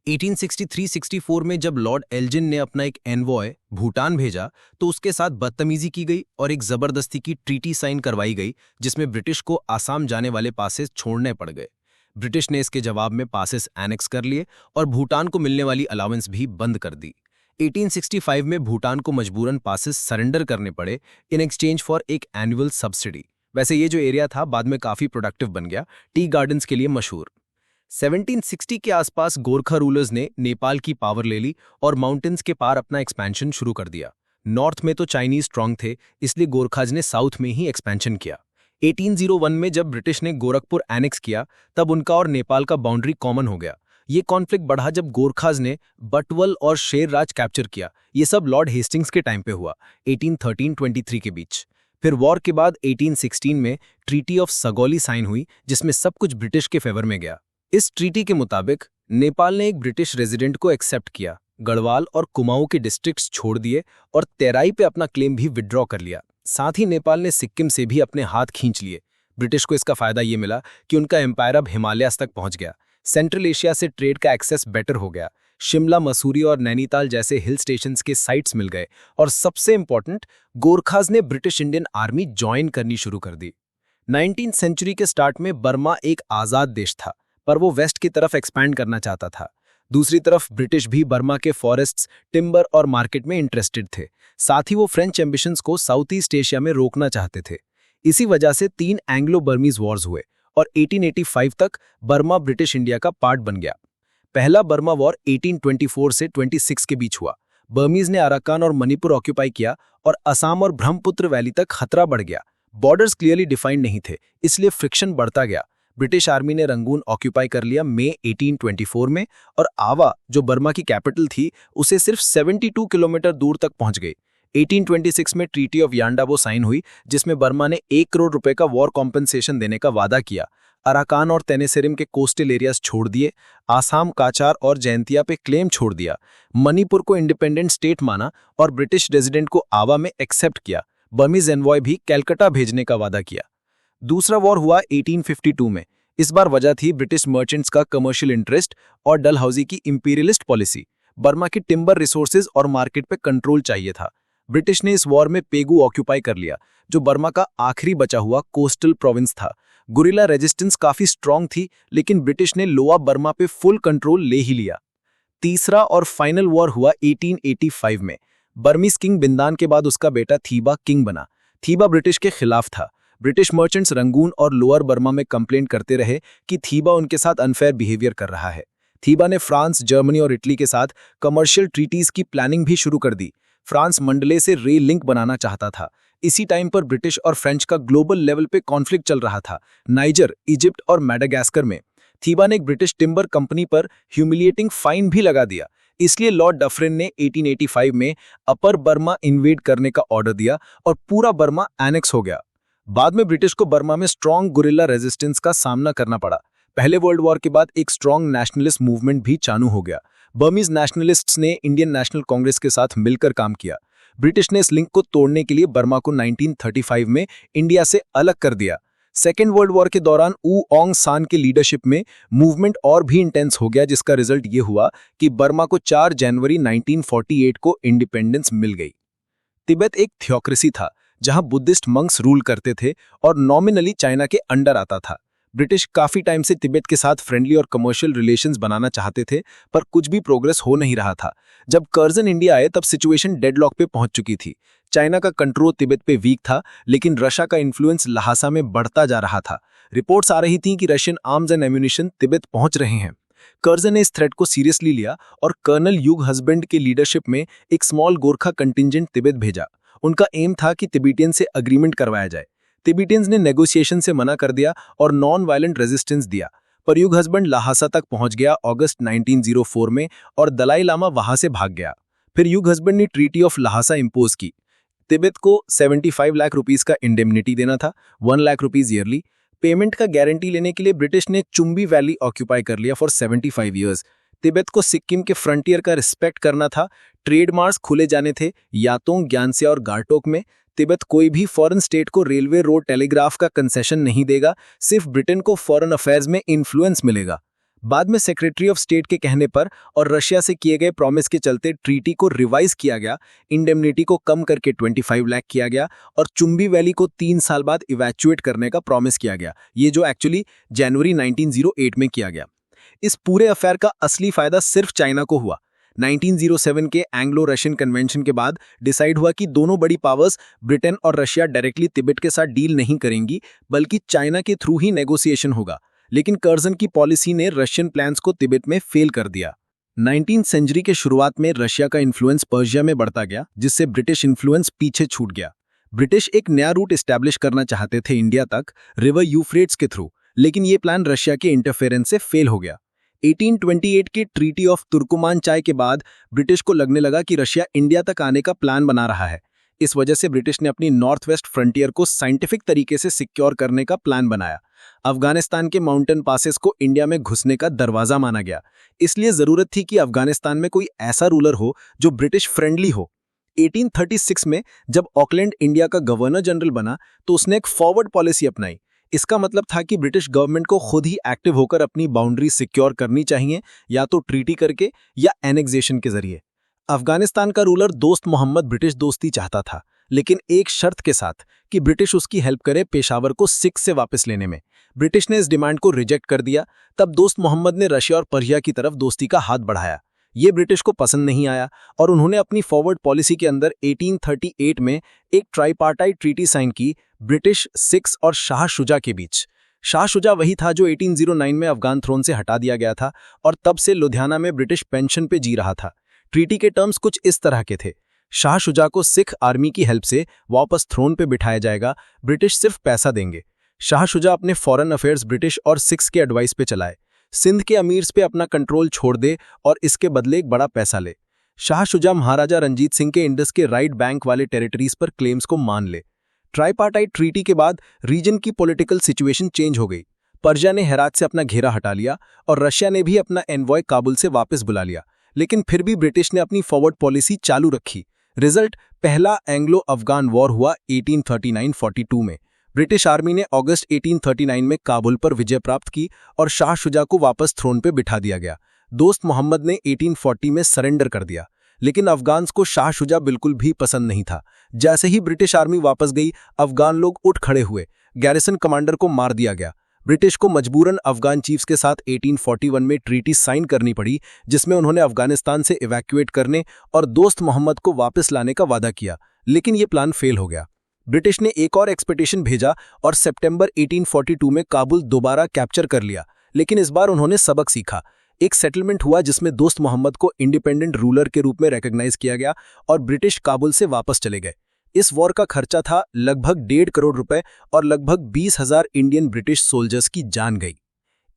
1863-64 में जब लॉर्ड एल्जिन ने अपना एक एनवॉय भूटान भेजा तो उसके साथ बदतमीजी की गई और एक जबरदस्ती की ट्रीटी साइन करवाई गई, जिसमें ब्रिटिश को आसाम जाने वाले पासेस छोड़ने पड़ गए। ब्रिटिश ने इसके जवाब में पासेस एनेक्स कर लिए और भूटान को मिलने वाली अलावेंस भी बंद कर दी। 1865 में भूटान को मजबूरन पासेस सरेंडर करने पड़े इन एक्सचेंज फॉर एक एनुअल सब्सिडी। वैसे ये जो एरिया था बाद में काफी प्रोडक्टिव बन गया, टी गार्डन्स के लिए मशहूर। 1760 के आसपास गोरखा रूलर्स ने नेपाल की पावर ले ली और माउंटेन्स के पार अपना एक्सपेंशन शुरू कर दिया। नॉर्थ में तो चाइनीज स्ट्रांग थे, इसलिए गोरखाज ने साउथ में ही एक्सपेंशन किया। 1801 में जब ब्रिटिश ने गोरखपुर एनेक्स किया तब उनका और नेपाल का बाउंड्री कॉमन हो गया। ये कॉन्फ्लिक्ट बढ़ा जब गोरखाज ने बटवल और शेर राज कैप्चर किया। ये सब लॉर्ड हेस्टिंग्स के टाइम पे हुआ, 1813-23 के बीच। फिर वॉर के बाद 1816 में ट्रीटी ऑफ सगौली साइन हुई, जिसमें सब कुछ ब्रिटिश के फेवर में गया। इस ट्रीटी के मुताबिक नेपाल ने एक ब्रिटिश रेजिडेंट को एक्सेप्ट किया, गढ़वाल और कुमाऊं के डिस्ट्रिक्ट्स छोड़ दिए और तेराई पे अपना क्लेम भी विड्रॉ कर लिया। साथ ही नेपाल ने सिक्किम से भी अपने हाथ खींच लिए। ब्रिटिश को इसका फायदा ये मिला कि उनका एम्पायर अब हिमालयास तक पहुंच गया। सेंट्रल एशिया से ट्रेड का एक्सेस बेटर हो गया। शिमला, मसूरी और नैनीताल जैसे हिल स्टेशंस के साइट्स मिल गए और सबसे इंपॉर्टेंट, गोरखाज ने ब्रिटिश इंडियन आर्मी ज्वाइन करनी शुरू कर दी। 19वीं सेंचुरी के स्टार्ट में बर्मा एक आज़ाद देश था, पर वो वेस्ट की तरफ एक्सपैंड करना चाहता था। दूसरी तरफ ब्रिटिश भी बर्मा के फॉरेस्ट्स, टिम्बर और मार्केट में इंटरेस्टेड थे। साथ ही वो फ्रेंच एम्बिशंस को साउथ ईस्ट एशिया में रोकना चाहते थे। इसी वजह से 3 एंग्लो बर्मीज वॉर्स हुए और 1885 तक बर्मा ब्रिटिश इंडिया का पार्ट बन गया। पहला बर्मा वॉर 1824 से 26 के बीच हुआ। बर्मीज ने अराकान और मणिपुर ऑक्यूपाई किया और असम और ब्रह्मपुत्र वैली तक खतरा बढ़ गया। बॉर्डर्स क्लियरली डिफाइंड नहीं थे, इसलिए फ्रिक्शन बढ़ता गया। ब्रिटिश आर्मी ने रंगून ऑक्यूपाई कर लिया मई 1824 में और आवा, जो बर्मा की कैपिटल थी, उसे सिर्फ 72 किलोमीटर दूर तक पहुंच गई। 1826 में ट्रीटी ऑफ यांडाबो साइन हुई, जिसमें बर्मा ने 1 करोड़ रुपए का वॉर कॉम्पेंसेशन देने का वादा किया। अराकान और तेनेसेरिम के कोस्टल एरियाज छोड़ दिए, आसाम, काचार और जैंतिया पे क्लेम छोड़ दिया, मणिपुर को इंडिपेंडेंट स्टेट माना और ब्रिटिश रेजिडेंट को आवा में एक्सेप्ट किया। बर्मीज एनवॉय भी कलकत्ता भेजने का वादा किया। दूसरा वॉर हुआ 1852 में। इस बार वजह थी ब्रिटिश मर्चेंट्स का कमर्शियल इंटरेस्ट और डलहौजी की इंपीरियलिस्ट पॉलिसी। बर्मा की टिम्बर रिसोर्सेज और मार्केट पे कंट्रोल चाहिए था। ब्रिटिश ने इस वॉर में पेगू ऑक्यूपाई कर लिया, जो बर्मा का आखिरी बचा हुआ कोस्टल प्रोविंस था। गुरिल्ला रेजिस्टेंस काफी स्ट्रांग थी, लेकिन ब्रिटिश ने लोअर बर्मा पे फुल कंट्रोल ले ही लिया। तीसरा और फाइनल वॉर हुआ 1885 में। बर्मीज किंग बिंदान के बाद उसका बेटा थीबा किंग बना। थीबा ब्रिटिश के खिलाफ था। ब्रिटिश मर्चेंट्स रंगून और लोअर बर्मा में कंप्लेंट करते रहे कि थीबा उनके साथ अनफेयर बिहेवियर कर रहा है। थीबा ने फ्रांस, जर्मनी और इटली के साथ कमर्शियल ट्रीटीज की प्लानिंग भी शुरू कर दी। फ्रांस मंडले से रेल लिंक बनाना चाहता था। इसी टाइम पर ब्रिटिश और फ्रेंच का ग्लोबल लेवल पे कॉन्फ्लिक्ट चल रहा था, नाइजर, इजिप्ट और मैडागास्कर में। थीबा ने एक ब्रिटिश टिम्बर कंपनी पर ह्यूमिलिएटिंग फाइन भी लगा दिया। इसलिए लॉर्ड डफरिन ने 1885 में अपर बर्मा इन्वेड करने का ऑर्डर दिया और पूरा बर्मा एनेक्स हो गया। बाद में ब्रिटिश को बर्मा में स्ट्रॉन्ग गुरिल्ला रेजिस्टेंस का सामना करना पड़ा। पहले वर्ल्ड वॉर के बाद एक स्ट्रॉन्ग नेशनलिस्ट मूवमेंट भी चालू हो गया। बर्मीज नेशनलिस्ट्स ने इंडियन नेशनल कांग्रेस के साथ मिलकर काम किया। ब्रिटिश ने इस लिंक को तोड़ने के लिए बर्मा को 1935 में इंडिया से अलग कर दिया। सेकेंड वर्ल्ड वॉर के दौरान ऊ ओंग सान के लीडरशिप में मूवमेंट और भी इंटेंस हो गया, जिसका रिजल्ट ये हुआ कि बर्मा को 4 जनवरी 1948 को इंडिपेंडेंस मिल गई। तिब्बत एक थियोक्रेसी था, जहां बुद्धिस्ट मंक्स रूल करते थे और नॉमिनली चाइना के अंडर आता था। ब्रिटिश काफी टाइम से तिब्बत के साथ फ्रेंडली और कमर्शियल रिलेशंस बनाना चाहते थे, पर कुछ भी प्रोग्रेस हो नहीं रहा था। जब कर्जन इंडिया आए तब सिचुएशन डेडलॉक पे पहुंच चुकी थी। चाइना का कंट्रोल तिब्बत पे वीक था, लेकिन रशिया का इन्फ्लुएंस लहासा में बढ़ता जा रहा था। रिपोर्ट्स आ रही थीं कि Russian arms and ammunition Tibet पहुंच रहे हैं। कर्जन ने इस थ्रेट को सीरियसली लिया और कर्नल यूग हस्बैंड के लीडरशिप में एक स्मॉल गोरखा कंटिंजेंट तिब्बत भेजा। उनका एम था कि तिब्बतियन से अग्रीमेंट करवाया जाए। तिब्बतियंस ने नेगोशिएशन से मना कर दिया और नॉन वायलेंट रेजिस्टेंस दिया, पर युग हस्बैंड लहासा तक पहुंच गया अगस्त 1904 में और दलाई लामा वहां से भाग गया। फिर युग हस्बैंड ने ट्रीटी ऑफ लहासा इंपोज की। तिब्बत को 75 लाख रुपीस का इंडेमनिटी देना था, 1 लाख रुपीस ईयरली। पेमेंट का गारंटी लेने के लिए ब्रिटिश ने चुम्बी वैली ऑक्यूपाई कर लिया फॉर 75 ईयर्स। तिब्बत को सिक्किम के फ्रंटियर का रिस्पेक्ट करना था। ट्रेड मार्ट्स खुले जाने थे यातोंग, ग्यानसे और गारटोक में। तिब्बत कोई भी फॉरेन स्टेट को रेलवे, रोड, टेलीग्राफ का कंसेशन नहीं देगा, सिर्फ ब्रिटेन को फॉरेन अफेयर्स में इन्फ्लुएंस मिलेगा। बाद में सेक्रेटरी ऑफ स्टेट के कहने पर और रशिया से किए गए प्रॉमिस के चलते ट्रीटी को रिवाइज किया गया। इंडेमनिटी को कम करके 25 लाख किया गया और चुम्बी वैली को 3 साल बाद इवैक्यूएट करने का प्रॉमिस किया गया, ये जो एक्चुअली जनवरी 1908 में किया गया। इस पूरे अफेयर का असली फायदा सिर्फ चाइना को हुआ। 1907 के एंग्लो रशियन कन्वेंशन के बाद डिसाइड हुआ कि दोनों बड़ी पावर्स ब्रिटेन और रशिया डायरेक्टली तिब्बत के साथ डील नहीं करेंगी, बल्कि चाइना के थ्रू ही नेगोशिएशन होगा। लेकिन कर्जन की पॉलिसी ने रशियन प्लान्स को तिब्बत में फेल कर दिया। 19वीं सेंचुरी के शुरुआत में रशिया का इन्फ्लुएंस पर्शिया में बढ़ता गया, जिससे ब्रिटिश इन्फ्लुएंस पीछे छूट गया। ब्रिटिश एक नया रूट एस्टैब्लिश करना चाहते थे इंडिया तक रिवर यूफ्रेट्स के थ्रू, लेकिन ये प्लान रशिया के इंटरफेरेंस से फेल हो गया। 1828 की ट्रीटी ऑफ तुर्कुमान चाय के बाद ब्रिटिश को लगने लगा कि रशिया इंडिया तक आने का प्लान बना रहा है। इस वजह से ब्रिटिश ने अपनी नॉर्थ वेस्ट फ्रंटियर को साइंटिफिक तरीके से सिक्योर करने का प्लान बनाया। अफगानिस्तान के माउंटेन पासेस को इंडिया में घुसने का दरवाजा माना गया। इसलिए जरूरत थी कि अफगानिस्तान में कोई ऐसा रूलर हो जो ब्रिटिश फ्रेंडली हो। 1836 में जब ऑकलैंड इंडिया का गवर्नर जनरल बना तो उसने एक फॉरवर्ड पॉलिसी अपनाई। इसका मतलब था कि ब्रिटिश गवर्नमेंट को खुद ही एक्टिव होकर अपनी बाउंड्री सिक्योर करनी चाहिए, या तो ट्रीटी करके या एनेक्सेशन के जरिए। अफगानिस्तान का रूलर दोस्त मोहम्मद ब्रिटिश दोस्ती चाहता था, लेकिन एक शर्त के साथ कि ब्रिटिश उसकी हेल्प करे पेशावर को सिख से वापस लेने में। ब्रिटिश ने इस डिमांड को रिजेक्ट कर दिया। तब दोस्त मोहम्मद ने रशिया और पर्शिया की तरफ दोस्ती का हाथ बढ़ाया। ये ब्रिटिश को पसंद नहीं आया और उन्होंने अपनी फॉरवर्ड पॉलिसी के अंदर 1838 में एक ट्राइपार्टाइट ट्रीटी साइन की ब्रिटिश, सिख्स और शाह शुजा के बीच। शाह शुजा वही था जो 1809 में अफगान थ्रोन से हटा दिया गया था और तब से लुधियाना में ब्रिटिश पेंशन पे जी रहा था। ट्रीटी के टर्म्स कुछ इस तरह के थे। शाह शुजा को सिख आर्मी की हेल्प से वापस थ्रोन पे बिठाया जाएगा, ब्रिटिश सिर्फ पैसा देंगे। शाह शुजा अपने फॉरेन अफेयर्स ब्रिटिश और सिख्स के एडवाइस पे चलाए। सिंध के अमीर्स पे अपना कंट्रोल छोड़ दे और इसके बदले एक बड़ा पैसा ले। शाह शुजा महाराजा रंजीत सिंह के इंडस के राइट बैंक वाले टेरिटरीज पर क्लेम्स को मान ले। ट्राइपार्टाइट ट्रीटी के बाद रीजन की पॉलिटिकल सिचुएशन चेंज हो गई। पर्शिया ने हेरात से अपना घेरा हटा लिया और रशिया ने भी अपना एनवॉय काबुल से वापस बुला लिया, लेकिन फिर भी ब्रिटिश ने अपनी फॉरवर्ड पॉलिसी चालू रखी। रिजल्ट, पहला एंग्लो अफगान वॉर हुआ 1839-42 में। ब्रिटिश आर्मी ने अगस्त 1839 में काबुल पर विजय प्राप्त की और शाह शुजा को वापस थ्रोन पे बिठा दिया गया। दोस्त मोहम्मद ने 1840 में सरेंडर कर दिया, लेकिन अफगान्स को शाह शुजा बिल्कुल भी पसंद नहीं था। जैसे ही ब्रिटिश आर्मी वापस गई, अफगान लोग उठ खड़े हुए। गैरिसन कमांडर को मार दिया गया। ब्रिटिश को मजबूरन अफगान चीफ्स के साथ 1841 में ट्रीटी साइन करनी पड़ी, जिसमें उन्होंने अफगानिस्तान से इवैक्यूएट करने और दोस्त मोहम्मद को वापस लाने का वादा किया, लेकिन ये प्लान फेल हो गया। ब्रिटिश ने एक और एक्सपेडिशन भेजा और सितंबर 1842 में काबुल दोबारा कैप्चर कर लिया, लेकिन इस बार उन्होंने सबक सीखा। एक सेटलमेंट हुआ जिसमें दोस्त मोहम्मद को इंडिपेंडेंट रूलर के रूप में रिकॉग्नाइज किया गया और ब्रिटिश काबुल से वापस चले गए। इस वॉर का खर्चा था लगभग 1.5 करोड़ रुपए और लगभग 20,000 इंडियन ब्रिटिश सोल्जर्स की जान गई।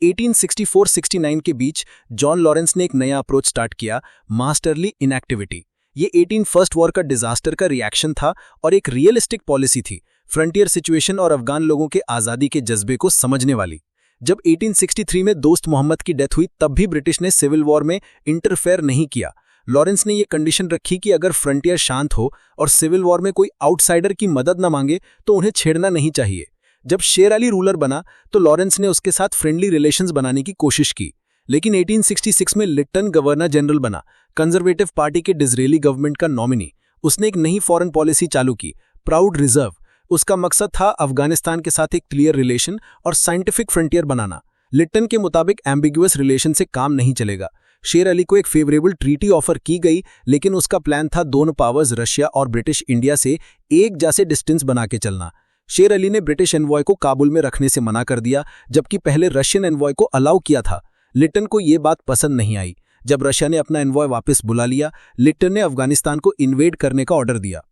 1864-69 के बीच जॉन लॉरेंस ने एक नया अप्रोच स्टार्ट किया, मास्टरली इनएक्टिविटी। ये 18 फर्स्ट वॉर का डिजास्टर का रिएक्शन था और एक रियलिस्टिक पॉलिसी थी, फ्रंटियर सिचुएशन और अफगान लोगों के आज़ादी के जज्बे को समझने वाली। जब 1863 में दोस्त मोहम्मद की डेथ हुई, तब भी ब्रिटिश ने सिविल वॉर में इंटरफेयर नहीं किया। लॉरेंस ने यह कंडीशन रखी कि अगर फ्रंटियर शांत हो और सिविल वॉर में कोई आउटसाइडर की मदद न मांगे तो उन्हें छेड़ना नहीं चाहिए। जब शेर अली रूलर बना तो लॉरेंस ने उसके साथ फ्रेंडली रिलेशंस बनाने की कोशिश की, लेकिन 1866 में लिट्टन गवर्नर जनरल बना, कंजर्वेटिव पार्टी के डिज़रेली गवर्नमेंट का नॉमिनी। उसने एक नई फॉरेन पॉलिसी चालू की, प्राउड रिजर्व। उसका मकसद था अफगानिस्तान के साथ एक क्लियर रिलेशन और साइंटिफिक फ्रंटियर बनाना। लिट्टन के मुताबिक एम्बिगुअस रिलेशन से काम नहीं चलेगा। शेर अली को एक फेवरेबल ट्रीटी ऑफर की गई, लेकिन उसका प्लान था दोनों पावर्स रशिया और ब्रिटिश इंडिया से एक जैसे डिस्टेंस बना के चलना। शेर अली ने ब्रिटिश एनवॉय को काबुल में रखने से मना कर दिया, जबकि पहले रशियन एनवॉय को अलाउ किया था। लिट्टन को ये बात पसंद नहीं आई। जब रशिया ने अपना एनवॉय वापस बुला लिया, लिट्टन ने अफगानिस्तान को इन्वेड करने का ऑर्डर दिया।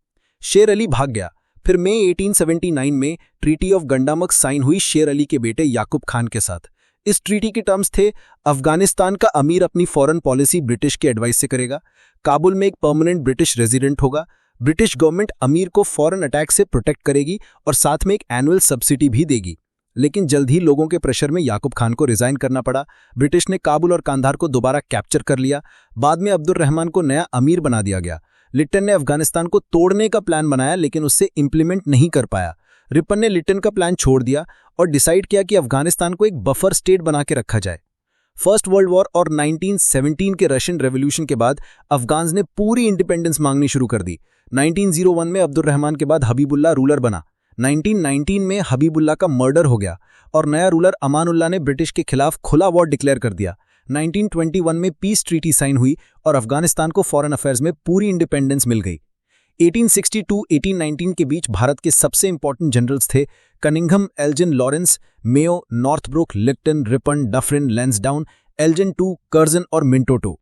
शेर अली भाग गया। फिर मई 1879 में ट्रीटी ऑफ गंडामक साइन हुई शेर अली के बेटे याकूब खान के साथ। इस ट्रीटी के टर्म्स थे, अफगानिस्तान का अमीर अपनी फॉरेन पॉलिसी ब्रिटिश के एडवाइस से करेगा, काबुल में एक परमानेंट ब्रिटिश रेजिडेंट होगा, ब्रिटिश गवर्नमेंट अमीर को फॉरेन अटैक से प्रोटेक्ट करेगी और साथ में एक एनुअल सब्सिडी भी देगी। लेकिन जल्द ही लोगों के प्रेशर में याकूब खान को रिजाइन करना पड़ा। ब्रिटिश ने काबुल और कांधार को दोबारा कैप्चर कर लिया। बाद में अब्दुल रहमान को नया अमीर बना दिया गया। लिट्टन ने अफगानिस्तान को तोड़ने का प्लान बनाया, लेकिन उससे इंप्लीमेंट नहीं कर पाया। रिपन ने लिट्टन का प्लान छोड़ दिया और डिसाइड किया कि अफगानिस्तान को एक बफर स्टेट बना के रखा जाए। फर्स्ट वर्ल्ड वॉर और 1917 के रशियन रेवोल्यूशन के बाद अफगान्स ने पूरी इंडिपेंडेंस मांगनी शुरू कर दी। 1901 में अब्दुल रहमान के बाद हबीबुल्लाह रूलर बना। 1919 में हबीबुल्लाह का मर्डर हो गया और नया रूलर अमानुल्लाह ने ब्रिटिश के खिलाफ खुला वॉर डिक्लेयर कर दिया। 1921 में पीस ट्रीटी साइन हुई और अफगानिस्तान को फॉरेन अफेयर्स में पूरी इंडिपेंडेंस मिल गई। 1862-1819 के बीच भारत के सबसे इंपॉर्टेंट जनरल्स थे Cunningham, Elgin, Lawrence, Mayo, Northbrook, Lytton, Ripon, Dufferin, Lansdowne, Elgin two, Curzon और मिंटो टू।